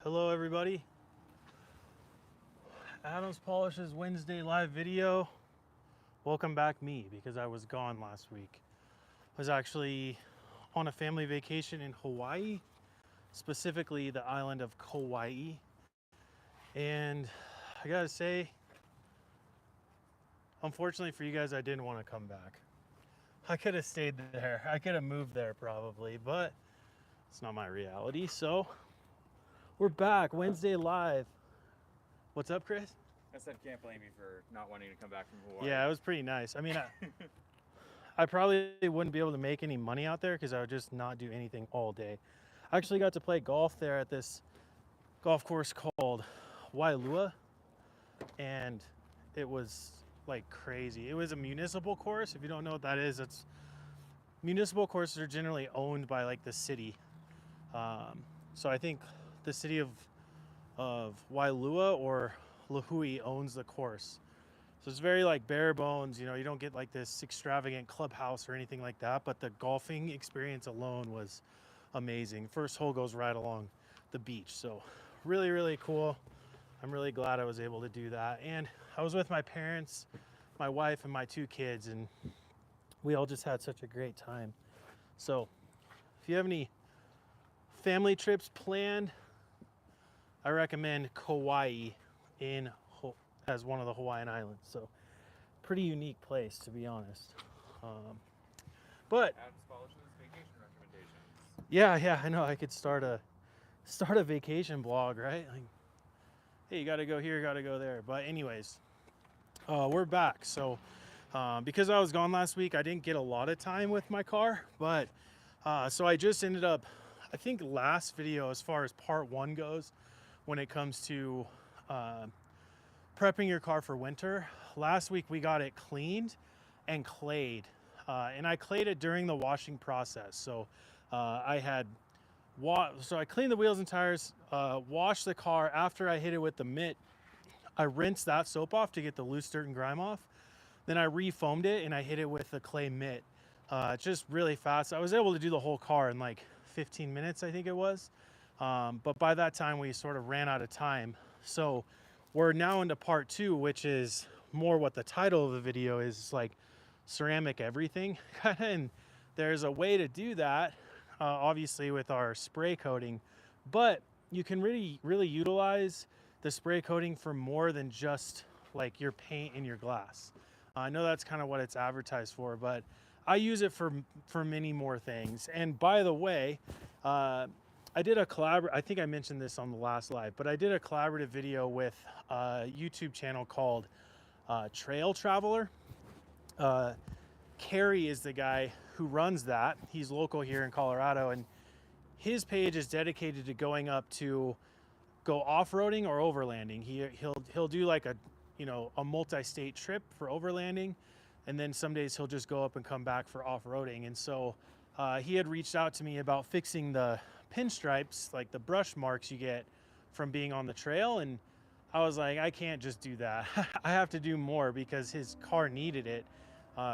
Hello everybody. Adams Polish's Wednesday live video. Welcome back me, because I was gone last week. I was actually on a family vacation in Hawaii, specifically the island of Kauai. And I gotta say, unfortunately for you guys, I didn't want to come back. I could have stayed there. I could have moved there probably, but it's not my reality. So we're back, Wednesday live. What's up, Chris? I said can't blame you for not wanting to come back from Hawaii. Yeah, it was pretty nice. I mean, I probably wouldn't be able to make any money out there because I would just not do anything all day. I actually got to play golf there at this golf course called Wailua, and it was like crazy. It was a municipal course. If you don't know what that is, it's municipal courses are generally owned by like the city. So I think the city of Wailua or Lahui owns the course. So it's very like bare bones, you know, you don't get like this extravagant clubhouse or anything like that, but the golfing experience alone was amazing. First hole goes right along the beach. So really, really cool. I'm really glad I was able to do that. And I was with my parents, my wife, and my two kids, and we all just had such a great time. So if you have any family trips planned, I recommend Kauai as one of the Hawaiian islands. So pretty unique place, to be honest. But Adams Polish's vacation recommendations. yeah, I know I could start a vacation blog, right? Like, hey, you got to go here, got to go there. But anyways, we're back. So because I was gone last week, I didn't get a lot of time with my car, but so I just ended up, I think last video, as far as part one goes, when it comes to prepping your car for winter. Last week we got it cleaned and clayed, and I clayed it during the washing process. So I cleaned the wheels and tires, washed the car. After I hit it with the mitt, I rinsed that soap off to get the loose dirt and grime off. Then I refoamed it and I hit it with the clay mitt. Just really fast. I was able to do the whole car in like 15 minutes, I think it was. But by that time we sort of ran out of time. So we're now into part two, which is more what the title of the video is, like ceramic everything. And there's a way to do that, obviously with our spray coating, but you can really utilize the spray coating for more than just like your paint and your glass. I know that's kind of what it's advertised for, but I use it for many more things. And by the way, I did a I think I mentioned this on the last live, but I did a collaborative video with a YouTube channel called Trail Traveler. Carrie is the guy who runs that. He's local here in Colorado, and his page is dedicated to going up to go off-roading or overlanding. He'll do like a multi-state trip for overlanding, and then some days he'll just go up and come back for off-roading. And so he had reached out to me about fixing the pinstripes, like the brush marks you get from being on the trail, and I was like, I can't just do that. I have to do more because his car needed it.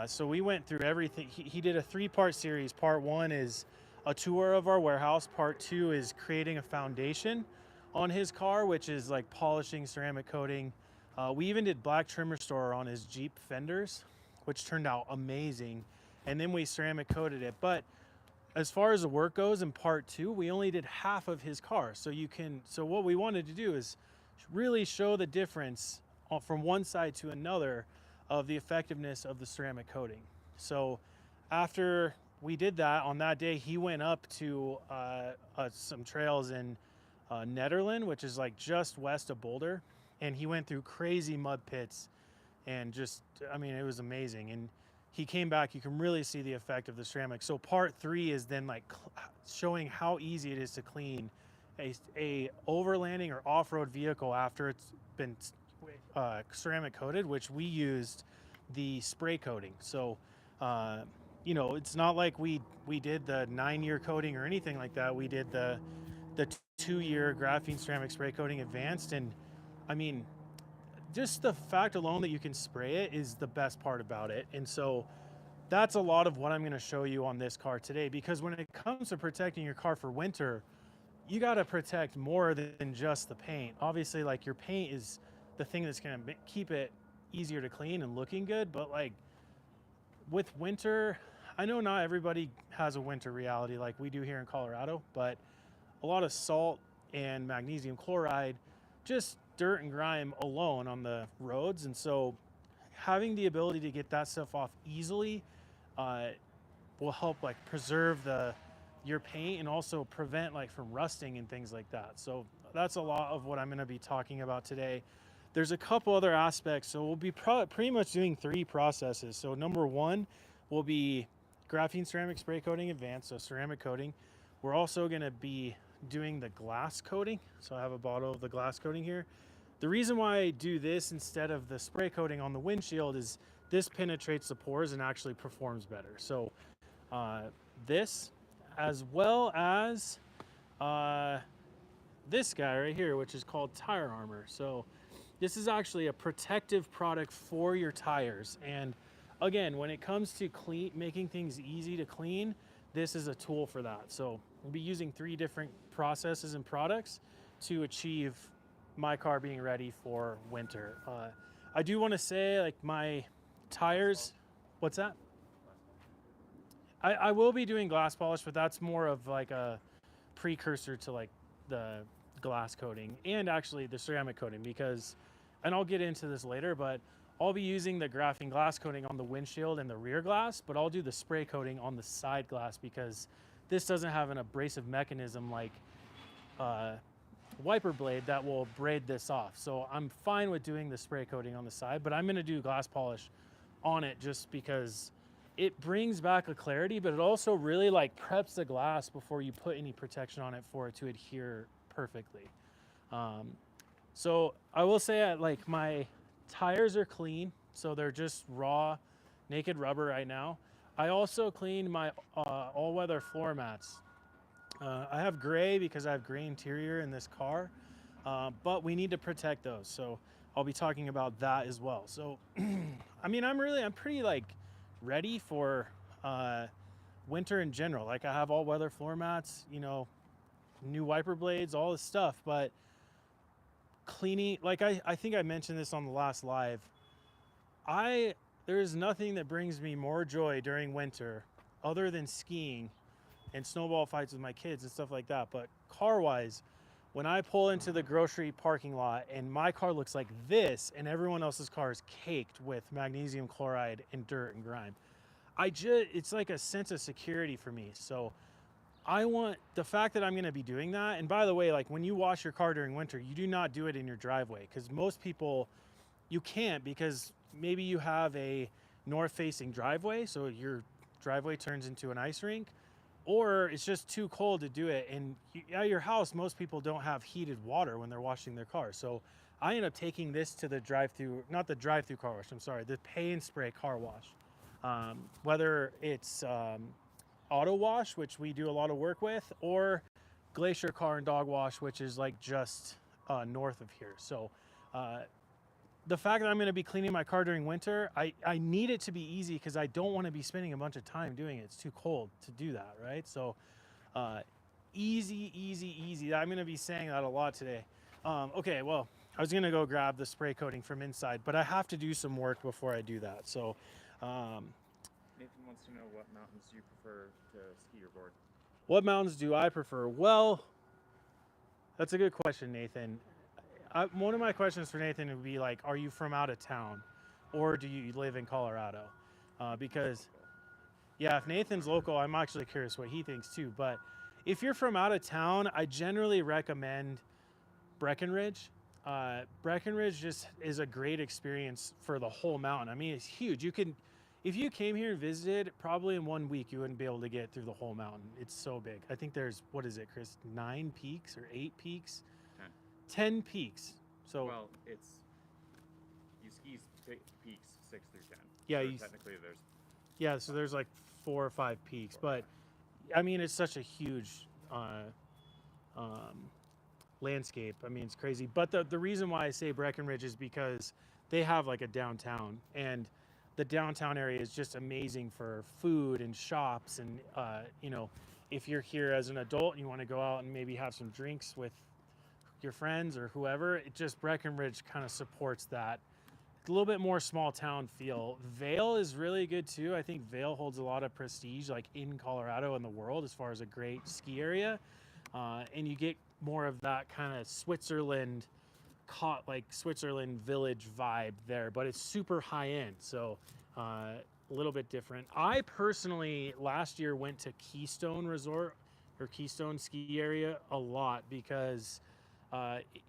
So we went through everything. He did a 3-part series. Part 1 is a tour of our warehouse. Part 2 is creating a foundation on his car, which is like polishing, ceramic coating. We even did black trim restore on his Jeep fenders, which turned out amazing. And then we ceramic coated it. But as far as the work goes in part 2, we only did half of his car. So what we wanted to do is really show the difference from one side to another of the effectiveness of the ceramic coating. So after we did that, on that day, he went up to some trails in Nederland, which is like just west of Boulder. And he went through crazy mud pits and just, I mean, it was amazing. And he came back, you can really see the effect of the ceramic. So part 3 is then like showing how easy it is to clean a overlanding or off-road vehicle after it's been ceramic coated, which we used the spray coating. So, it's not like we did the 9-year coating or anything like that. We did the 2-year graphene ceramic spray coating advanced. And I mean, just the fact alone that you can spray it is the best part about it. And so that's a lot of what I'm going to show you on this car today, because when it comes to protecting your car for winter, you got to protect more than just the paint. Obviously, like your paint is the thing that's going to keep it easier to clean and looking good. But like with winter, I know not everybody has a winter reality like we do here in Colorado, but a lot of salt and magnesium chloride, just dirt and grime alone on the roads. And so having the ability to get that stuff off easily uh, will help like preserve your paint and also prevent like from rusting and things like that. So that's a lot of what I'm going to be talking about today. There's a couple other aspects. So we'll be pretty much doing 3 processes. So number 1 will be graphene ceramic spray coating advanced, so ceramic coating. We're also going to be doing the glass coating. So I have a bottle of the glass coating here. The reason why I do this instead of the spray coating on the windshield is this penetrates the pores and actually performs better. So this, as well as this guy right here, which is called tire armor. So this is actually a protective product for your tires. And again, when it comes to making things easy to clean, this is a tool for that. So we'll be using 3 different processes and products to achieve my car being ready for winter. I do want to say, like, my tires, what's that? I will be doing glass polish, but that's more of like a precursor to like the glass coating and actually the ceramic coating, because, and I'll get into this later, but I'll be using the graphene glass coating on the windshield and the rear glass, but I'll do the spray coating on the side glass because this doesn't have an abrasive mechanism like wiper blade that will braid this off. So I'm fine with doing the spray coating on the side, but I'm going to do glass polish on it just because it brings back a clarity, but it also really like preps the glass before you put any protection on it for it to adhere perfectly. So I will say like my tires are clean, so they're just raw, naked rubber right now. I also cleaned my all-weather floor mats. I have gray because I have gray interior in this car, but we need to protect those. So I'll be talking about that as well. So, I mean, I'm pretty like ready for winter in general. Like I have all weather floor mats, you know, new wiper blades, all this stuff, but cleaning, like I think I mentioned this on the last live. There is nothing that brings me more joy during winter other than skiing and snowball fights with my kids and stuff like that. But car wise, when I pull into the grocery parking lot and my car looks like this and everyone else's car is caked with magnesium chloride and dirt and grime, it's like a sense of security for me. So I want the fact that I'm going to be doing that. And by the way, like when you wash your car during winter, you do not do it in your driveway, because most people, you can't, because maybe you have a north facing driveway, so your driveway turns into an ice rink, or it's just too cold to do it. And at your house, most people don't have heated water when they're washing their car. So I end up taking this to the not the drive-through car wash, I'm sorry, the pay and spray car wash. Whether it's auto wash, which we do a lot of work with, or Glacier Car and Dog Wash, which is like just north of here. So the fact that I'm going to be cleaning my car during winter, I need it to be easy because I don't want to be spending a bunch of time doing it. It's too cold to do that, right? So easy, easy, easy. I'm going to be saying that a lot today. Okay, well, I was going to go grab the spray coating from inside, but I have to do some work before I do that. So Nathan wants to know what mountains you prefer to ski or board. what mountains do I prefer? Well, that's a good question, Nathan. One of my questions for Nathan would be like, are you from out of town or do you live in Colorado? Because, yeah, if Nathan's local, I'm actually curious what he thinks too. But if you're from out of town, I generally recommend Breckenridge. Breckenridge just is a great experience for the whole mountain. I mean, it's huge. If you came here and visited, probably in 1 week, you wouldn't be able to get through the whole mountain. It's so big. I think there's, what is it, Chris? 9 peaks or 8 peaks? 10 peaks. So well, you ski peaks 6 through 10. Yeah, so technically there's. Yeah, so there's like 4 or 5 peaks, but I mean it's such a huge landscape. I mean it's crazy. But the reason why I say Breckenridge is because they have like a downtown, and the downtown area is just amazing for food and shops, and you know, if you're here as an adult and you want to go out and maybe have some drinks with your friends or whoever, it just Breckenridge kind of supports that. A little bit more small town feel. Vail is really good too. I think Vail holds a lot of prestige, like in Colorado and the world, as far as a great ski area. And you get more of that kind of Switzerland, like Switzerland village vibe there, but it's super high end. So a little bit different. I personally last year went to Keystone Resort or Keystone Ski Area a lot because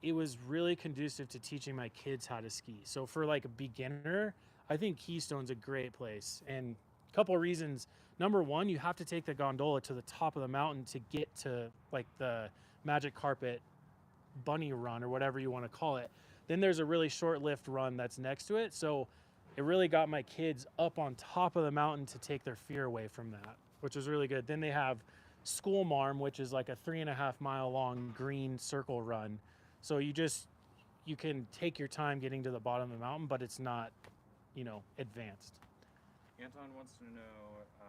it was really conducive to teaching my kids how to ski. So for like a beginner, I think Keystone's a great place. And a couple of reasons. Number one, you have to take the gondola to the top of the mountain to get to like the Magic Carpet bunny run or whatever you want to call it. Then there's a really short lift run that's next to it. So it really got my kids up on top of the mountain to take their fear away from that, which was really good. Then they have School Marm, which is like a 3.5-mile long green circle run. So you can take your time getting to the bottom of the mountain, but it's not, advanced. Anton wants to know, of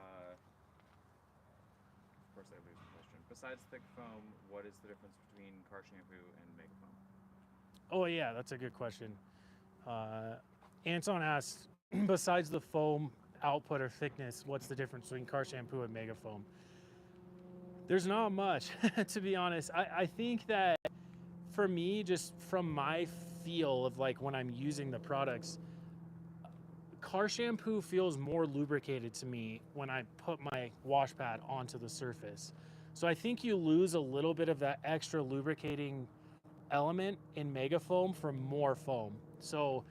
course I lose the question. Besides thick foam, what is the difference between car shampoo and mega foam? Oh yeah, that's a good question. Anton asked, besides the foam output or thickness, what's the difference between car shampoo and mega foam? There's not much, to be honest. I think that for me, just from my feel of like when I'm using the products, car shampoo feels more lubricated to me when I put my wash pad onto the surface. So I think you lose a little bit of that extra lubricating element in mega foam for more foam. So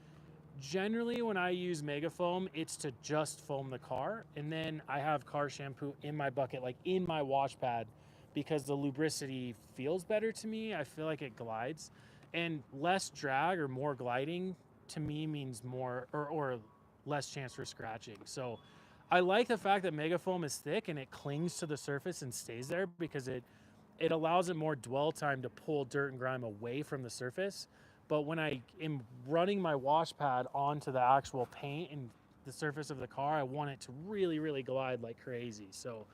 generally when I use mega foam, it's to just foam the car, and then I have car shampoo in my bucket, like in my wash pad, because the lubricity feels better to me. I feel like it glides, and less drag or more gliding to me means more or less chance for scratching. So I like the fact that mega foam is thick and it clings to the surface and stays there because it allows it more dwell time to pull dirt and grime away from the surface. But when I am running my wash pad onto the actual paint and the surface of the car, I want it to really, really glide like crazy. So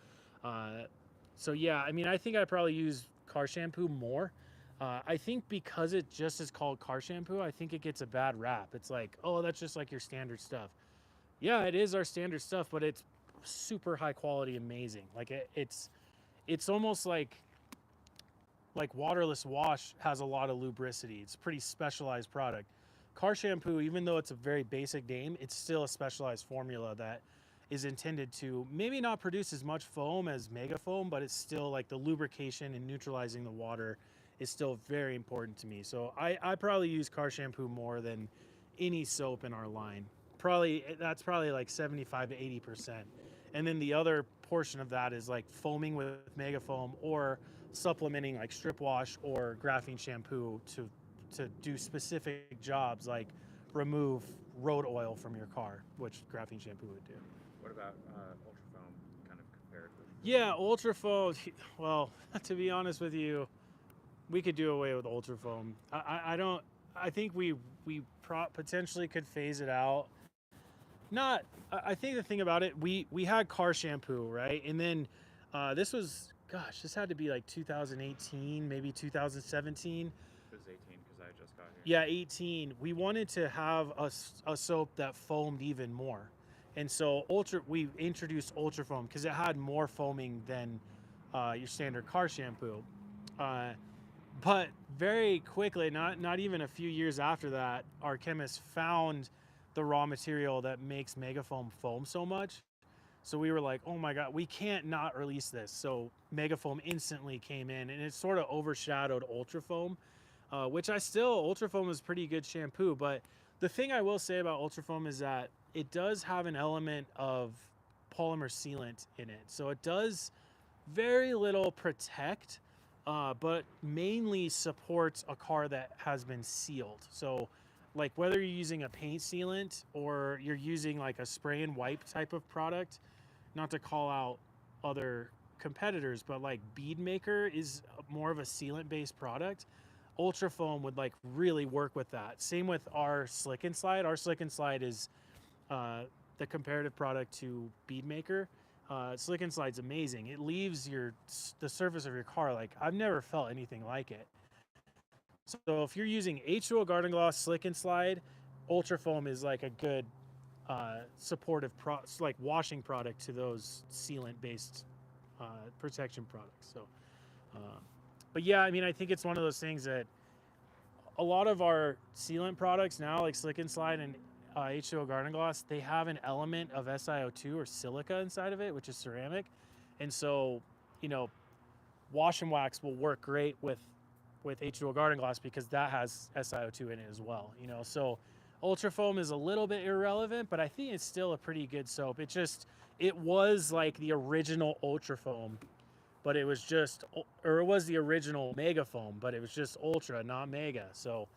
yeah, I mean, I think I probably use car shampoo more. I think because it just is called car shampoo, I think it gets a bad rap. It's like, oh, that's just like your standard stuff. Yeah, it is our standard stuff, but it's super high quality, amazing. Like it's almost like waterless wash has a lot of lubricity. It's a pretty specialized product. Car shampoo, even though it's a very basic name, it's still a specialized formula that is intended to maybe not produce as much foam as mega foam, but it's still like the lubrication and neutralizing the water is still very important to me. So I probably use car shampoo more than any soap in our line. That's probably like 75 to 80%. And then the other portion of that is like foaming with mega foam or supplementing like strip wash or graphene shampoo to do specific jobs like remove road oil from your car, which graphene shampoo would do. What about ultra foam kind of compared with? Yeah, ultra foam. Well, to be honest with you, we could do away with ultra foam. I don't. I think we potentially could phase it out. Not. I think the thing about it, we had car shampoo, right? And then this was, gosh, this had to be like 2018, maybe 2017. It was 18 because I just got here. Yeah, 18. We wanted to have a soap that foamed even more. And so we introduced Ultra Foam because it had more foaming than your standard car shampoo. But very quickly, not even a few years after that, our chemists found the raw material that makes Megafoam foam so much. So we were like, oh my God, we can't not release this. So Megafoam instantly came in, and it sort of overshadowed Ultra Foam, which Ultra Foam is pretty good shampoo. But the thing I will say about Ultra Foam is that it does have an element of polymer sealant in it. So it does very little protect, but mainly supports a car that has been sealed. So like whether you're using a paint sealant or you're using like a spray and wipe type of product, not to call out other competitors, but like Bead Maker is more of a sealant based product. Ultra Foam would like really work with that. Same with our Slick and Slide. Our Slick and Slide is the comparative product to Bead Maker. Slick and Slide's amazing. It leaves the surface of your car like I've never felt anything like it. So if you're using H2O Garden Gloss, Slick and Slide, Ultra Foam is like a good supportive like washing product to those sealant-based protection products. So, but yeah, I mean, I think it's one of those things that a lot of our sealant products now, like Slick and Slide and H2O Garden Gloss, they have an element of SiO2 or silica inside of it, which is ceramic. And so, you know, wash and wax will work great with H2O Garden Gloss because that has SiO2 in it as well, you know. So Ultra Foam is a little bit irrelevant, but I think it's still a pretty good soap. It was like the original Ultra Foam, but it was it was the original Mega Foam, but it was just Ultra, not Mega. So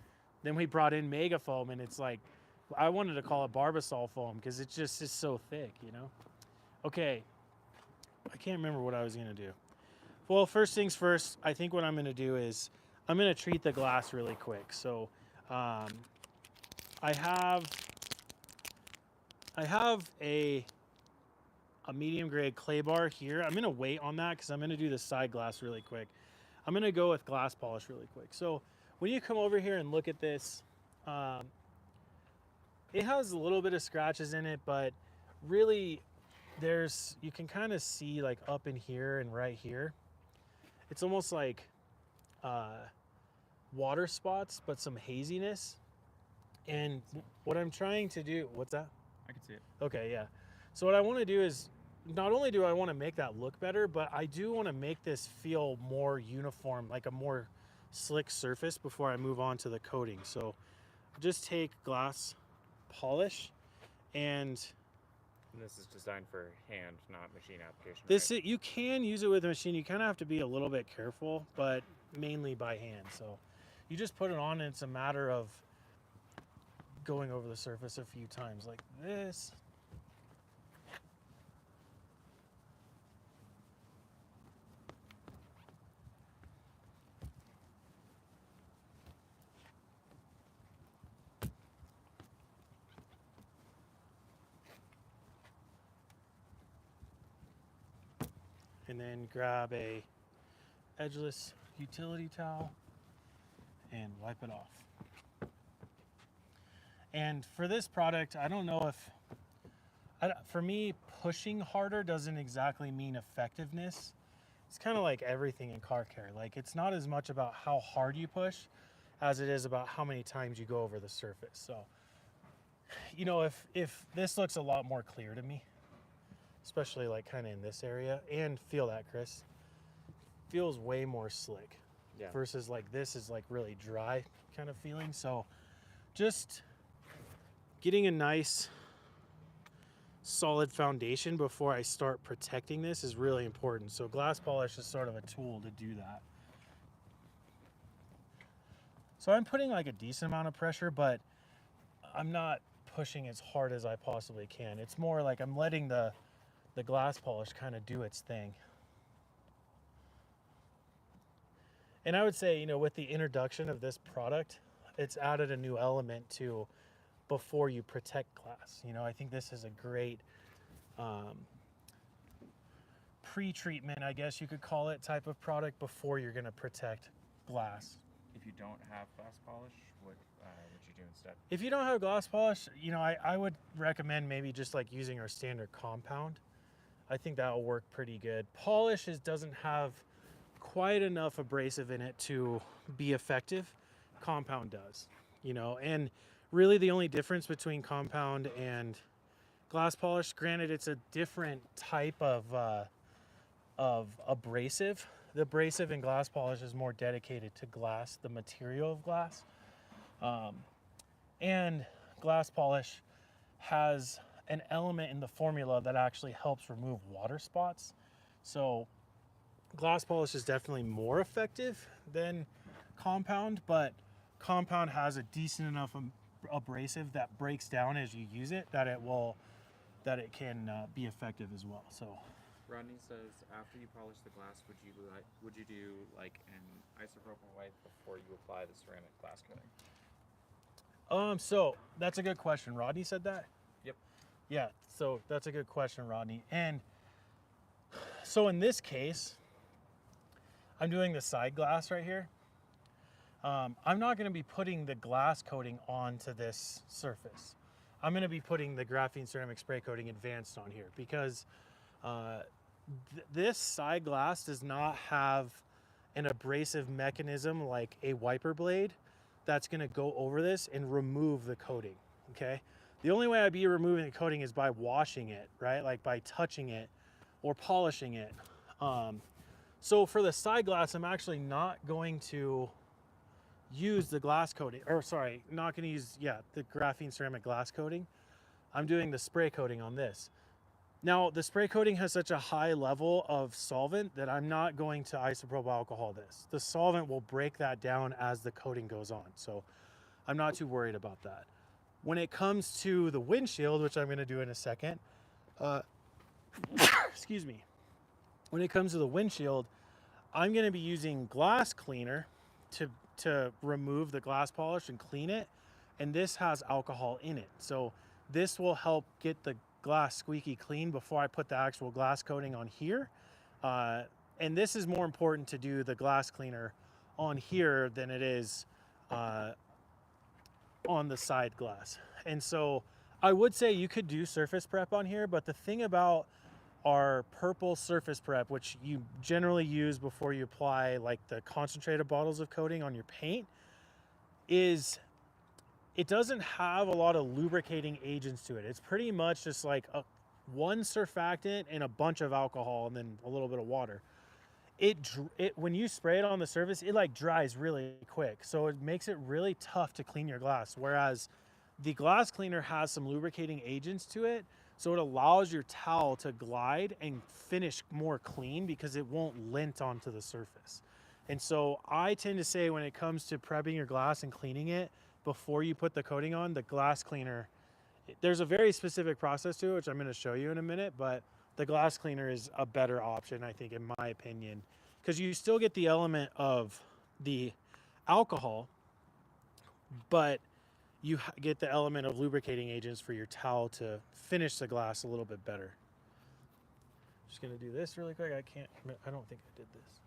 then we brought in Mega Foam, and it's like, I wanted to call it Barbasol Foam because it just is so thick, you know. Okay, I can't remember what I was gonna do. Well, first things first, I think what I'm gonna do is I'm gonna treat the glass really quick. So I have a medium grade clay bar here. I'm gonna wait on that because I'm gonna do the side glass really quick. I'm gonna go with glass polish really quick. So when you come over here and look at this, it has a little bit of scratches in it, but really you can kind of see like up in here and right here. It's almost like water spots, but some haziness. And what I'm trying to do, what's that? I can see it. Okay, yeah. So what I want to do is, not only do I want to make that look better, but I do want to make this feel more uniform, like a more slick surface before I move on to the coating. So just take glass polish and this is designed for hand, not machine application. Right? You can use it with a machine. You kind of have to be a little bit careful, but mainly by hand. So you just put it on, and it's a matter of going over the surface a few times like this. And then grab a edgeless utility towel and wipe it off. And for this product, I don't know if, for me, pushing harder doesn't exactly mean effectiveness. It's kind of like everything in car care. Like, it's not as much about how hard you push as it is about how many times you go over the surface. So, you know, if this looks a lot more clear to me, especially like kind of in this area, and feel that, Chris, feels way more slick. Yeah. Versus like this is like really dry kind of feeling. So just getting a nice solid foundation before I start protecting this is really important. So glass polish is sort of a tool to do that. So I'm putting like a decent amount of pressure, but I'm not pushing as hard as I possibly can. It's more like I'm letting the glass polish kind of do its thing. And I would say, you know, with the introduction of this product, it's added a new element to before you protect glass. You know, I think this is a great pre-treatment, I guess you could call it, type of product before you're going to protect glass. If you don't have glass polish, what would you do instead? If you don't have glass polish, you know, I would recommend maybe just like using our standard compound. I think that will work pretty good. Polish doesn't have quite enough abrasive in it to be effective. Compound does, you know, and really the only difference between compound and glass polish, granted it's a different type of abrasive. The abrasive in glass polish is more dedicated to glass, the material of glass. And glass polish has an element in the formula that actually helps remove water spots. So glass polish is definitely more effective than compound, but compound has a decent enough abrasive that breaks down as you use it that it can be effective as well. So Rodney says, after you polish the glass, would you do like an isopropyl wipe before you apply the ceramic glass coating? So that's a good question. Rodney said that? Yep. Yeah, so that's a good question, Rodney. And So in this case, I'm doing the side glass right here. I'm not going to be putting the glass coating onto this surface. I'm going to be putting the graphene ceramic spray coating advanced on here because this side glass does not have an abrasive mechanism like a wiper blade that's going to go over this and remove the coating. Okay, the only way I'd be removing the coating is by washing it, right? Like by touching it or polishing it. So for the side glass, I'm actually not going to use the glass coating, or sorry, not going to use, the graphene ceramic glass coating. I'm doing the spray coating on this. Now, the spray coating has such a high level of solvent that I'm not going to isopropyl alcohol this. The solvent will break that down as the coating goes on, so I'm not too worried about that. When it comes to the windshield, which I'm going to do in a second, excuse me. When it comes to the windshield, I'm going to be using glass cleaner to remove the glass polish and clean it, and this has alcohol in it, so this will help get the glass squeaky clean before I put the actual glass coating on here. And this is more important to do the glass cleaner on here than it is on the side glass. And so I would say you could do surface prep on here, but the thing about our purple surface prep, which you generally use before you apply like the concentrated bottles of coating on your paint, is it doesn't have a lot of lubricating agents to it. It's pretty much just like one surfactant and a bunch of alcohol and then a little bit of water. When you spray it on the surface, it like dries really quick, so it makes it really tough to clean your glass, whereas the glass cleaner has some lubricating agents to it, so it allows your towel to glide and finish more clean because it won't lint onto the surface. And so I tend to say when it comes to prepping your glass and cleaning it before you put the coating on, the glass cleaner, there's a very specific process to it, which I'm going to show you in a minute, but the glass cleaner is a better option, I think, in my opinion, because you still get the element of the alcohol, but you get the element of lubricating agents for your towel to finish the glass a little bit better. Just going to do this really quick. I don't think I did this.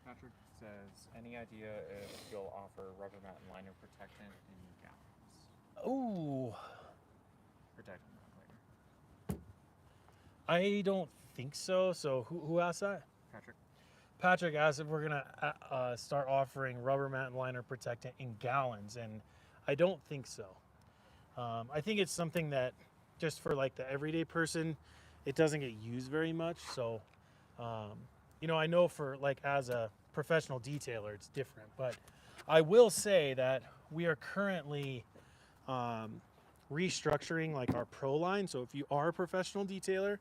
Patrick says, any idea if you'll offer rubber mat and liner protectant in gallons? Oh, Protectant liner. I don't think so. So who asked that? Patrick. Patrick asked if we're gonna start offering rubber mat and liner protectant in gallons, and I don't think so. I think it's something that just for like the everyday person, it doesn't get used very much. So, I know for like as a professional detailer, it's different. But I will say that we are currently restructuring like our pro line. So if you are a professional detailer,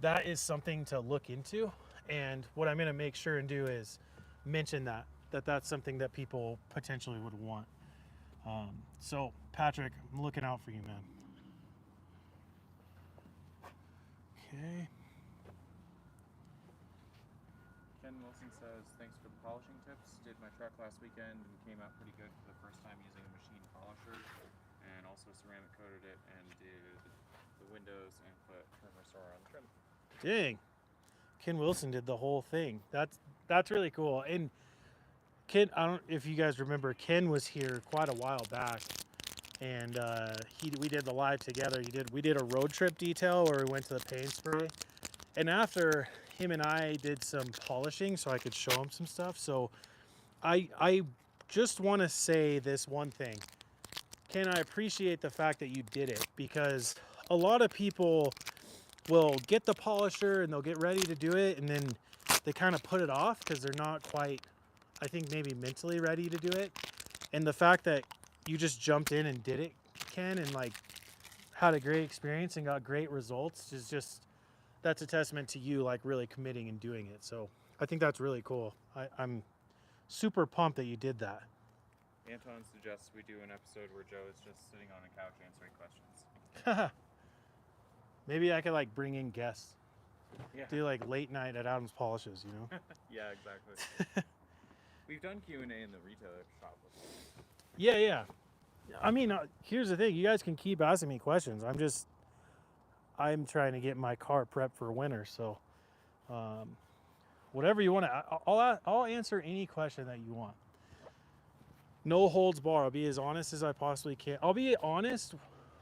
that is something to look into. And what I'm going to make sure and do is mention that's something that people potentially would want. So Patrick, I'm looking out for you, man. Okay. Ken Wilson says, thanks for the polishing tips. Did my truck last weekend and came out pretty good for the first time using a machine polisher, and also ceramic coated it and did the windows and put trim restore on the trim. Dang. Ken Wilson did the whole thing. That's really cool. And Ken, I don't if you guys remember, Ken was here quite a while back, and we did the live together. We did a road trip detail where we went to the paint spray, and after him and I did some polishing so I could show him some stuff. So I just want to say this one thing. Ken, I appreciate the fact that you did it, because a lot of people will get the polisher and they'll get ready to do it, and then they kind of put it off because they're not quite, I think, maybe mentally ready to do it. And the fact that you just jumped in and did it, Ken, and like had a great experience and got great results is just, that's a testament to you like really committing and doing it. So I think that's really cool. I'm super pumped that you did that. Anton suggests we do an episode where Joe is just sitting on a couch answering questions. Maybe I could like bring in guests. Yeah. Do like late night at Adams Polishes, you know? Yeah, exactly. We've done Q&A in the retailer shop before. Yeah. I mean, here's the thing. You guys can keep asking me questions. I'm trying to get my car prepped for winter. So, um, whatever you want to, I'll answer any question that you want. No holds bar. I'll be as honest as I possibly can. I'll be honest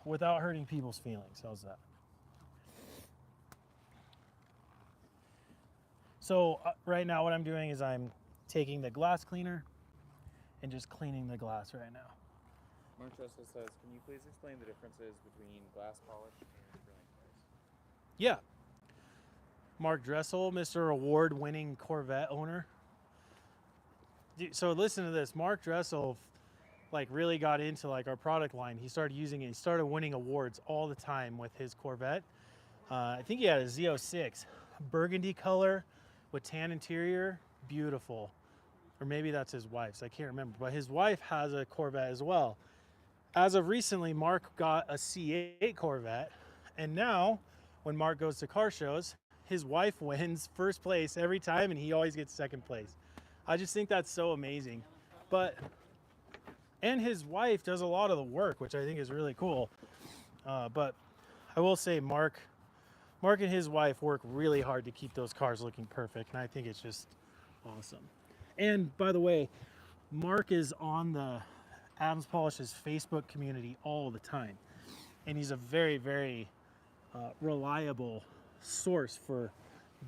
without hurting people's feelings. How's that? So right now what I'm doing is I'm taking the glass cleaner and just cleaning the glass right now. Mark Russell says, can you please explain the differences between glass polish and brilliant glaze? Yeah. Mark Dressel, Mr. Award-winning Corvette owner. So listen to this. Mark Dressel like really got into like our product line. He started using it. He started winning awards all the time with his Corvette. I think he had a Z06, burgundy color with tan interior, beautiful. Or maybe that's his wife's. I can't remember. But his wife has a Corvette as well. As of recently, Mark got a C8 Corvette, and now when Mark goes to car shows, his wife wins first place every time, and he always gets second place. I just think that's so amazing. And his wife does a lot of the work, which I think is really cool. But I will say Mark and his wife work really hard to keep those cars looking perfect, and I think it's just awesome. And by the way, Mark is on the Adams Polish's Facebook community all the time, and he's a very, very reliable source for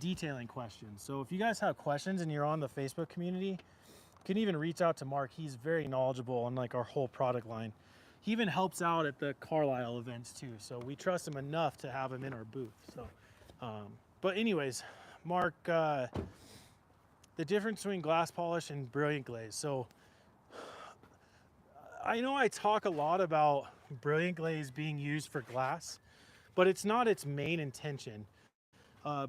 detailing questions. So if you guys have questions and you're on the Facebook community, you can even reach out to Mark. He's very knowledgeable on like our whole product line. He even helps out at the Carlisle events too, so we trust him enough to have him in our booth. So, but anyways, Mark, the difference between glass polish and brilliant glaze. So I know I talk a lot about brilliant glaze being used for glass, but it's not its main intention.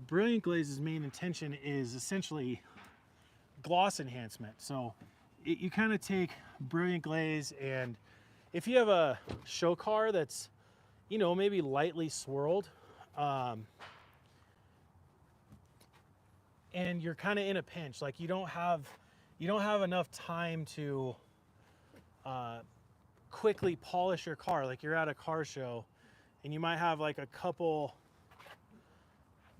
Brilliant glaze's main intention is essentially gloss enhancement. So you kind of take brilliant glaze, and if you have a show car that's, you know, maybe lightly swirled, and you're kind of in a pinch, like you don't have enough time to quickly polish your car, like you're at a car show and you might have like a couple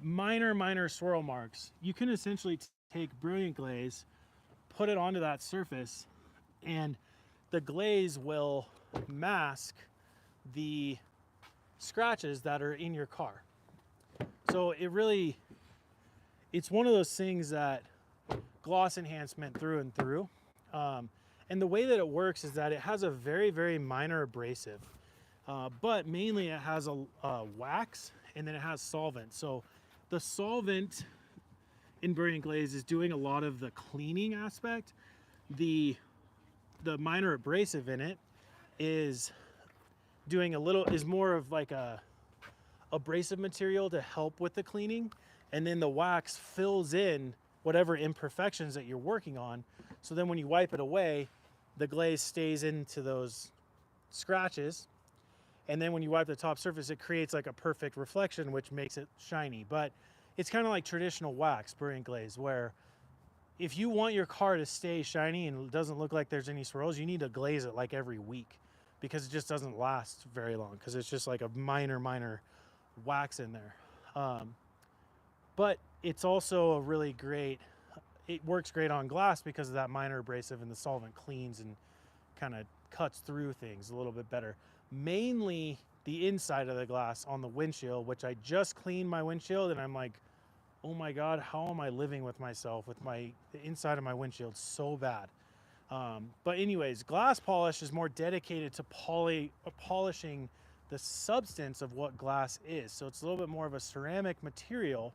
minor swirl marks. You can essentially take brilliant glaze, put it onto that surface, and the glaze will mask the scratches that are in your car. So it's one of those things that gloss enhancement through and through. And the way that it works is that it has a very, very minor abrasive, but mainly it has a wax, and then it has solvent. So the solvent in brilliant glaze is doing a lot of the cleaning aspect. The minor abrasive in it is doing is more of like a abrasive material to help with the cleaning, and then the wax fills in whatever imperfections that you're working on. So then when you wipe it away, the glaze stays into those scratches, and then when you wipe the top surface, it creates like a perfect reflection, which makes it shiny. But it's kind of like traditional wax, brilliant glaze, where if you want your car to stay shiny and it doesn't look like there's any swirls, you need to glaze it like every week, because it just doesn't last very long, because it's just like a minor wax in there. But it's also a really great, it works great on glass because of that minor abrasive, and the solvent cleans and kind of cuts through things a little bit better. Mainly the inside of the glass on the windshield, which I just cleaned my windshield, and I'm like, oh my God, how am I living with myself with the inside of my windshield so bad? But anyways, glass polish is more dedicated to polishing the substance of what glass is. So it's a little bit more of a ceramic material,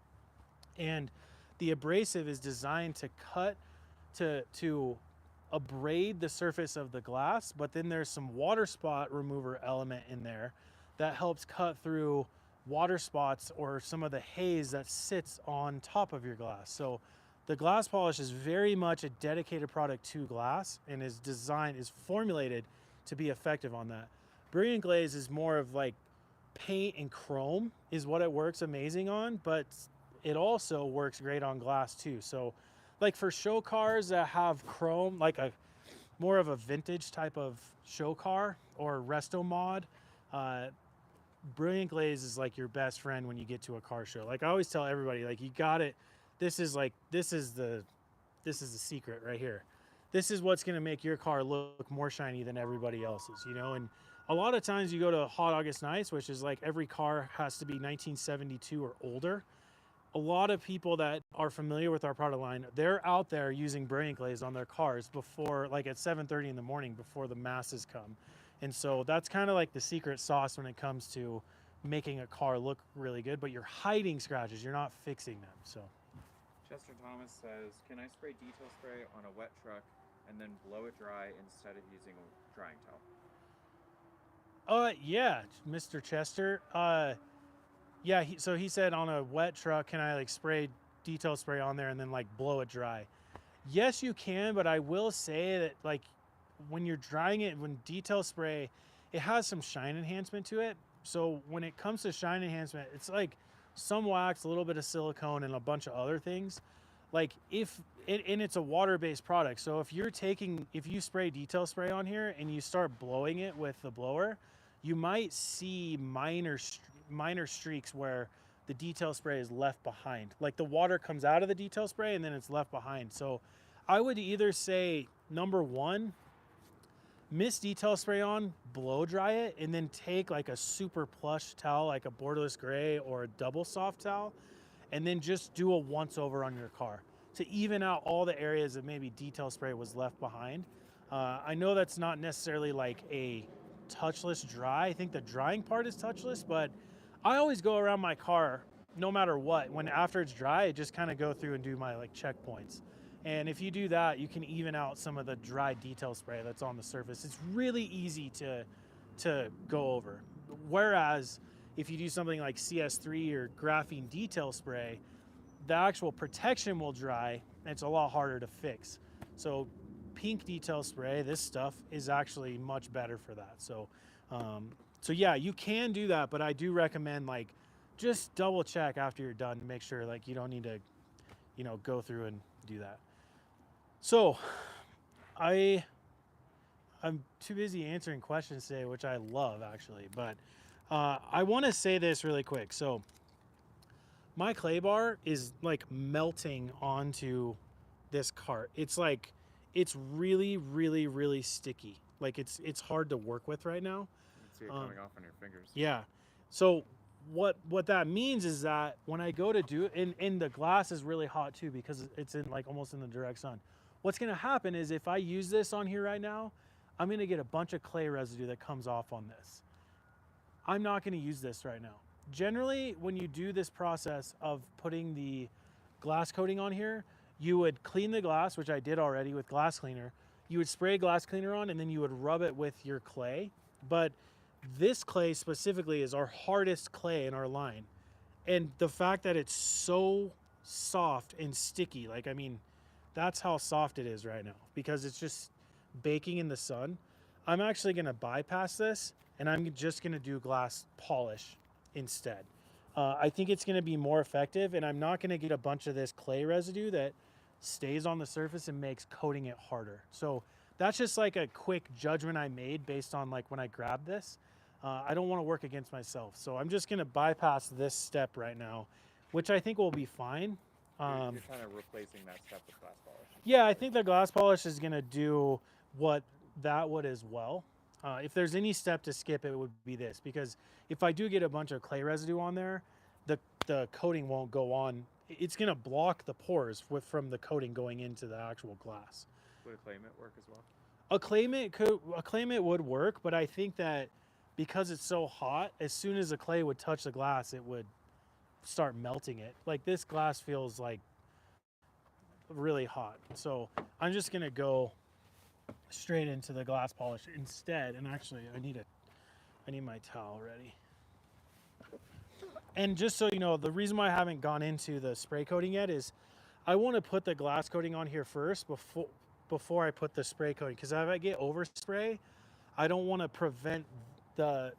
and the abrasive is designed to cut, to abrade the surface of the glass, but then there's some water spot remover element in there that helps cut through water spots or some of the haze that sits on top of your glass. So the glass polish is very much a dedicated product to glass, and is formulated to be effective on that. Brilliant glaze is more of like paint and chrome is what it works amazing on, but it also works great on glass too. So like for show cars that have chrome, like more of a vintage type of show car or resto mod, Brilliant Glaze is like your best friend when you get to a car show. Like I always tell everybody, like you got it. This is the secret right here. This is what's going to make your car look more shiny than everybody else's, you know. And a lot of times you go to Hot August Nights, which is like every car has to be 1972 or older. A lot of people that are familiar with our product line, they're out there using Brilliant Glaze on their cars before, like at 7:30 in the morning before the masses come. And so that's kind of like the secret sauce when it comes to making a car look really good, but you're hiding scratches, you're not fixing them. So Chester Thomas says, can I spray detail spray on a wet truck and then blow it dry instead of using a drying towel? Yeah, Mr. Chester. Yeah, so he said on a wet truck, can I like spray detail spray on there and then like blow it dry? Yes, you can, but I will say that like when you're drying it, when detail spray, it has some shine enhancement to it. So when it comes to shine enhancement, it's like some wax, a little bit of silicone, and a bunch of other things. Like and it's a water-based product. So if you spray detail spray on here and you start blowing it with the blower, you might see minor streaks where the detail spray is left behind. Like the water comes out of the detail spray and then it's left behind. So I would either say, number one, mist detail spray on, blow dry it, and then take like a super plush towel, like a borderless gray or a double soft towel, and then just do a once over on your car to even out all the areas that maybe detail spray was left behind. I know that's not necessarily like a touchless dry. I think the drying part is touchless, but I always go around my car no matter what. When after it's dry, I just kind of go through and do my like checkpoints. And if you do that, you can even out some of the dry detail spray that's on the surface. It's really easy to go over. Whereas if you do something like CS3 or graphene detail spray, the actual protection will dry and it's a lot harder to fix. So pink detail spray, this stuff is actually much better for that. So yeah, you can do that, but I do recommend like just double check after you're done to make sure like you don't need to, you know, go through and do that. So I'm too busy answering questions today, which I love actually, but I want to say this really quick. So my clay bar is like melting onto this cart. It's like, it's really, really, really sticky. Like it's hard to work with right now. You can see it coming off on your fingers. Yeah. So what that means is that when I go to do it, and the glass is really hot too because it's in like almost in the direct sun. What's gonna happen is if I use this on here right now, I'm gonna get a bunch of clay residue that comes off on this. I'm not gonna use this right now. Generally, when you do this process of putting the glass coating on here, you would clean the glass, which I did already with glass cleaner. You would spray glass cleaner on and then you would rub it with your clay. But this clay specifically is our hardest clay in our line. And the fact that it's so soft and sticky, like, I mean, that's how soft it is right now because it's just baking in the sun. I'm actually gonna bypass this and I'm just gonna do glass polish instead. I think it's gonna be more effective and I'm not gonna get a bunch of this clay residue that stays on the surface and makes coating it harder. So that's just like a quick judgment I made based on like when I grabbed this. I don't wanna work against myself. So I'm just gonna bypass this step right now, which I think will be fine. You're kind of replacing that step with glass polish. Yeah, I think the glass polish is gonna do what that would as well. If there's any step to skip, it would be this, because if I do get a bunch of clay residue on there, the coating won't go on. It's gonna block the pores from the coating going into the actual glass. Would a clay mitt work as well? A clay mitt would work, but I think that because it's so hot, as soon as the clay would touch the glass, it would start melting it. Like this glass feels like really hot. So I'm just gonna go straight into the glass polish instead. And actually I need my towel ready. And just so you know, the reason why I haven't gone into the spray coating yet is I want to put the glass coating on here first before I put the spray coating, because if I get overspray, I don't want to prevent the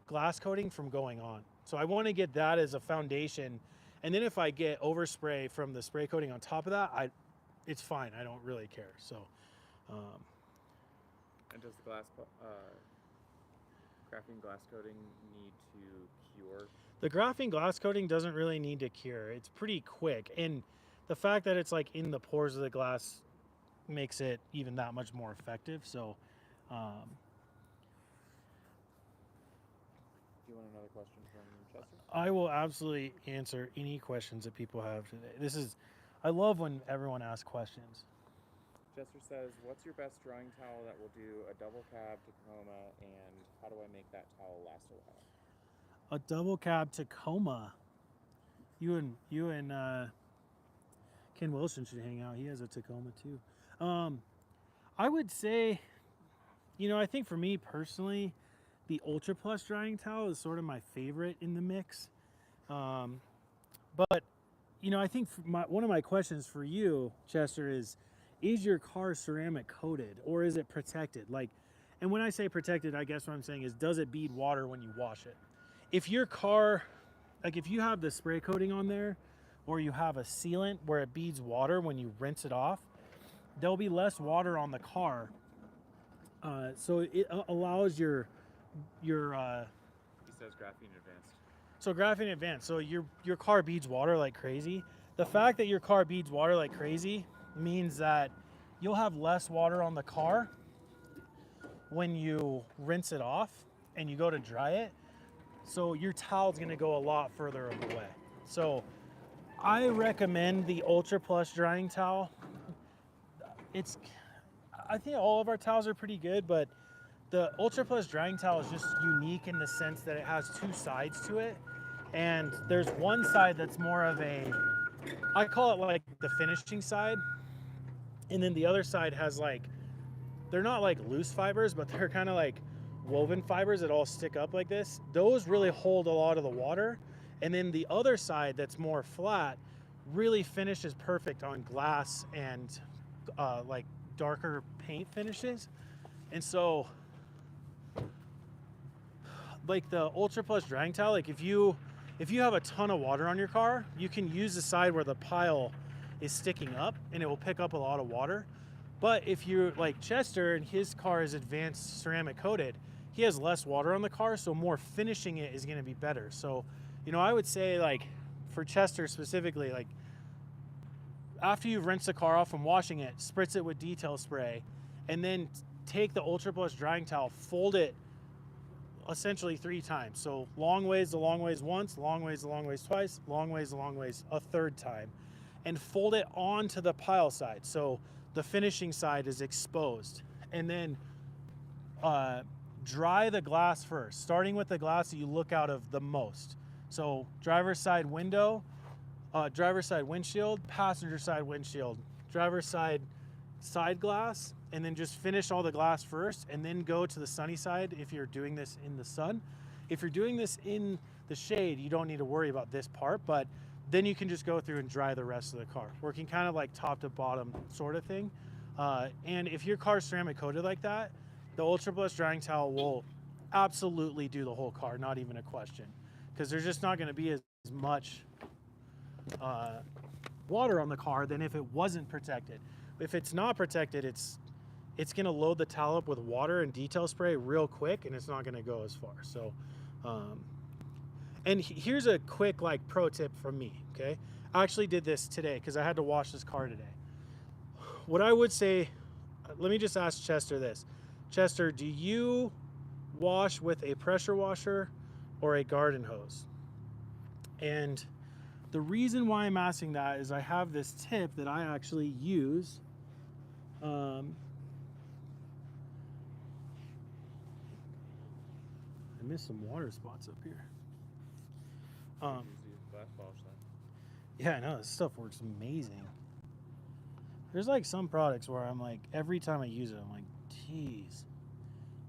glass coating from going on. So I want to get that as a foundation, and then if I get overspray from the spray coating on top of that, it's fine. I don't really care. So And does the graphene glass coating need to cure? The graphene glass coating doesn't really need to cure. It's pretty quick, and the fact that it's like in the pores of the glass makes it even that much more effective. So, um, Do you want another question from Chester? I will absolutely answer any questions that people have today. I love when everyone asks questions. Chester says, what's your best drying towel that will do a double cab Tacoma, and how do I make that towel last a while? A double cab Tacoma. You and Ken Wilson should hang out. He has a Tacoma too. I would say, I think for me personally, the Ultra Plus drying towel is sort of my favorite in the mix. But I think one of my questions for you, Chester, is your car ceramic coated or is it protected? And when I say protected, I guess what I'm saying is, does it bead water when you wash it? If your car, if you have the spray coating on there, or you have a sealant where it beads water when you rinse it off, there'll be less water on the car. So it allows your He says graphene advanced. So graphene advanced. So your car beads water like crazy. The fact that your car beads water like crazy means that you'll have less water on the car when you rinse it off and you go to dry it. So your towel's gonna go a lot further away. So I recommend the Ultra Plus drying towel. I think all of our towels are pretty good, but the Ultra Plus drying towel is just unique in the sense that it has two sides to it. And there's one side that's more of I call it like the finishing side. And then the other side has they're not like loose fibers, but they're kind of like woven fibers that all stick up like this. Those really hold a lot of the water. And then the other side that's more flat really finishes perfect on glass and like darker paint finishes. And so like the Ultra Plus drying towel, if you have a ton of water on your car, you can use the side where the pile is sticking up and it will pick up a lot of water. But if you're like Chester and his car is advanced ceramic coated, he has less water on the car, so more finishing it is going to be better. So, I would say for Chester specifically, after you've rinsed the car off from washing it, spritz it with detail spray, and then take the Ultra Plus drying towel, fold it essentially 3 times. So long ways once, long ways twice, long ways a third time, and fold it onto the pile side. So the finishing side is exposed, and then dry the glass first, starting with the glass that you look out of the most. So driver's side window, driver's side windshield, passenger side windshield, driver's side glass, and then just finish all the glass first, and then go to the sunny side if you're doing this in the sun. If you're doing this in the shade, you don't need to worry about this part, but then you can just go through and dry the rest of the car, working kind of like top to bottom sort of thing. And if your car's ceramic coated like that, the Ultra Plus drying towel will absolutely do the whole car, not even a question, because there's just not going to be as much water on the car than if it wasn't protected. If it's not protected, it's going to load the towel up with water and detail spray real quick, and it's not going to go as far. So, and here's a quick pro tip from me. Okay, I actually did this today because I had to wash this car today. What I would say, let me just ask Chester this. Chester, do you wash with a pressure washer or a garden hose? And the reason why I'm asking that is I have this tip that I actually use. I missed some water spots up here. Yeah, I know, this stuff works amazing. There's some products where I'm every time I use it, I'm like, geez,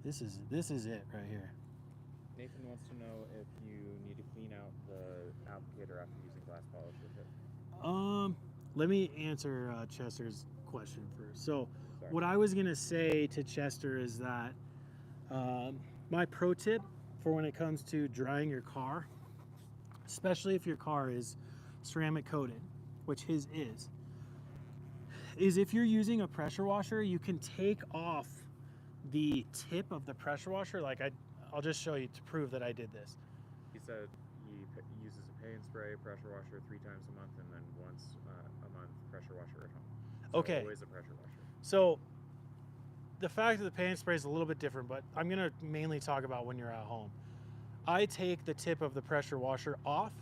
this is it right here. Nathan wants to know if you need to clean out the applicator after using glass polish with it. Let me answer Chester's question first. So what I was gonna say to Chester is that my pro tip for when it comes to drying your car, especially if your car is ceramic coated, which his is if you're using a pressure washer, you can take off the tip of the pressure washer, like I'll just show you to prove that I did this. He said he uses a pay and spray pressure washer 3 times a month, and then once a month pressure washer at home. So Okay. always a pressure washer. So the fact that the paint spray is a little bit different, but I'm gonna mainly talk about when you're at home. I take the tip of the pressure washer off,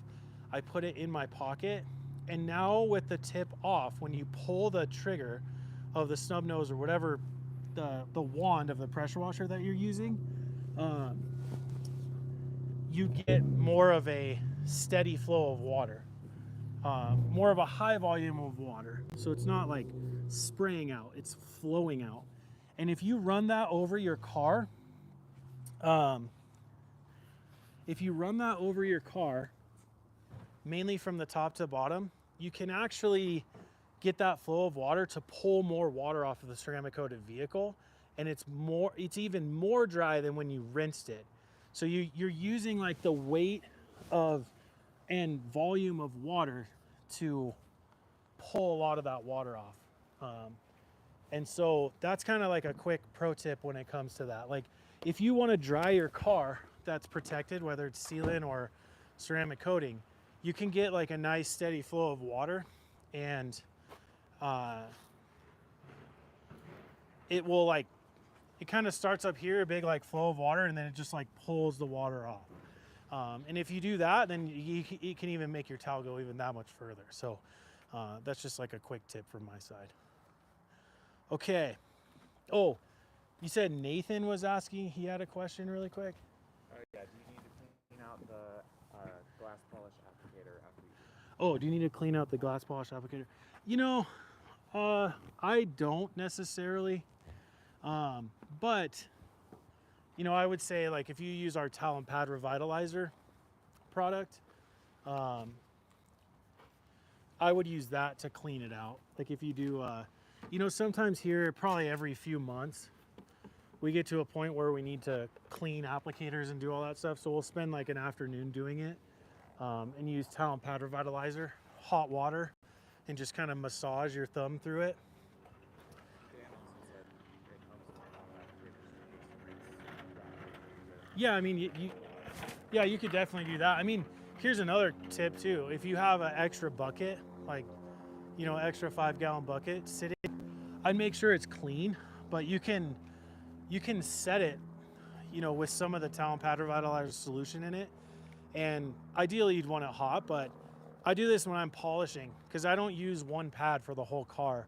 I put it in my pocket, and now with the tip off, when you pull the trigger of the snub nose or whatever the wand of the pressure washer that you're using, you get more of a steady flow of water, more of a high volume of water. So it's not like spraying out, it's flowing out. And if you run that over your car, mainly from the top to bottom, you can actually get that flow of water to pull more water off of the ceramic coated vehicle, and it's even more dry than when you rinsed it. So you're using like the weight of and volume of water to pull a lot of that water off. And so that's kind of like a quick pro tip when it comes to that. Like if you want to dry your car that's protected, whether it's sealant or ceramic coating, you can get like a nice steady flow of water, and it will like, it kind of starts up here, a big like flow of water, and then it just like pulls the water off. And if you do that, then you can even make your towel go even that much further. So that's just like a quick tip from my side. Okay. Oh, you said Nathan was asking, he had a question really quick. Yeah, do you need to clean out the glass polish applicator after you use it? Oh, do you need to clean out the glass polish applicator? You know, I don't necessarily, but you know, I would say like if you use our Towel and Pad Revitalizer product, I would use that to clean it out. Like if you do, you know, sometimes here, probably every few months, we get to a point where we need to clean applicators and do all that stuff. So we'll spend like an afternoon doing it, and use Towel and Pad Revitalizer, hot water, and just kind of massage your thumb through it. Dan also said it comes with all applicators. Yeah, I mean, yeah, you could definitely do that. I mean, here's another tip too. If you have an extra bucket, like, you know, extra 5-gallon bucket sitting, I'd make sure it's clean, but you can set it, you know, with some of the Towel and Pad Revitalizer solution in it. And ideally you'd want it hot, but I do this when I'm polishing because I don't use one pad for the whole car.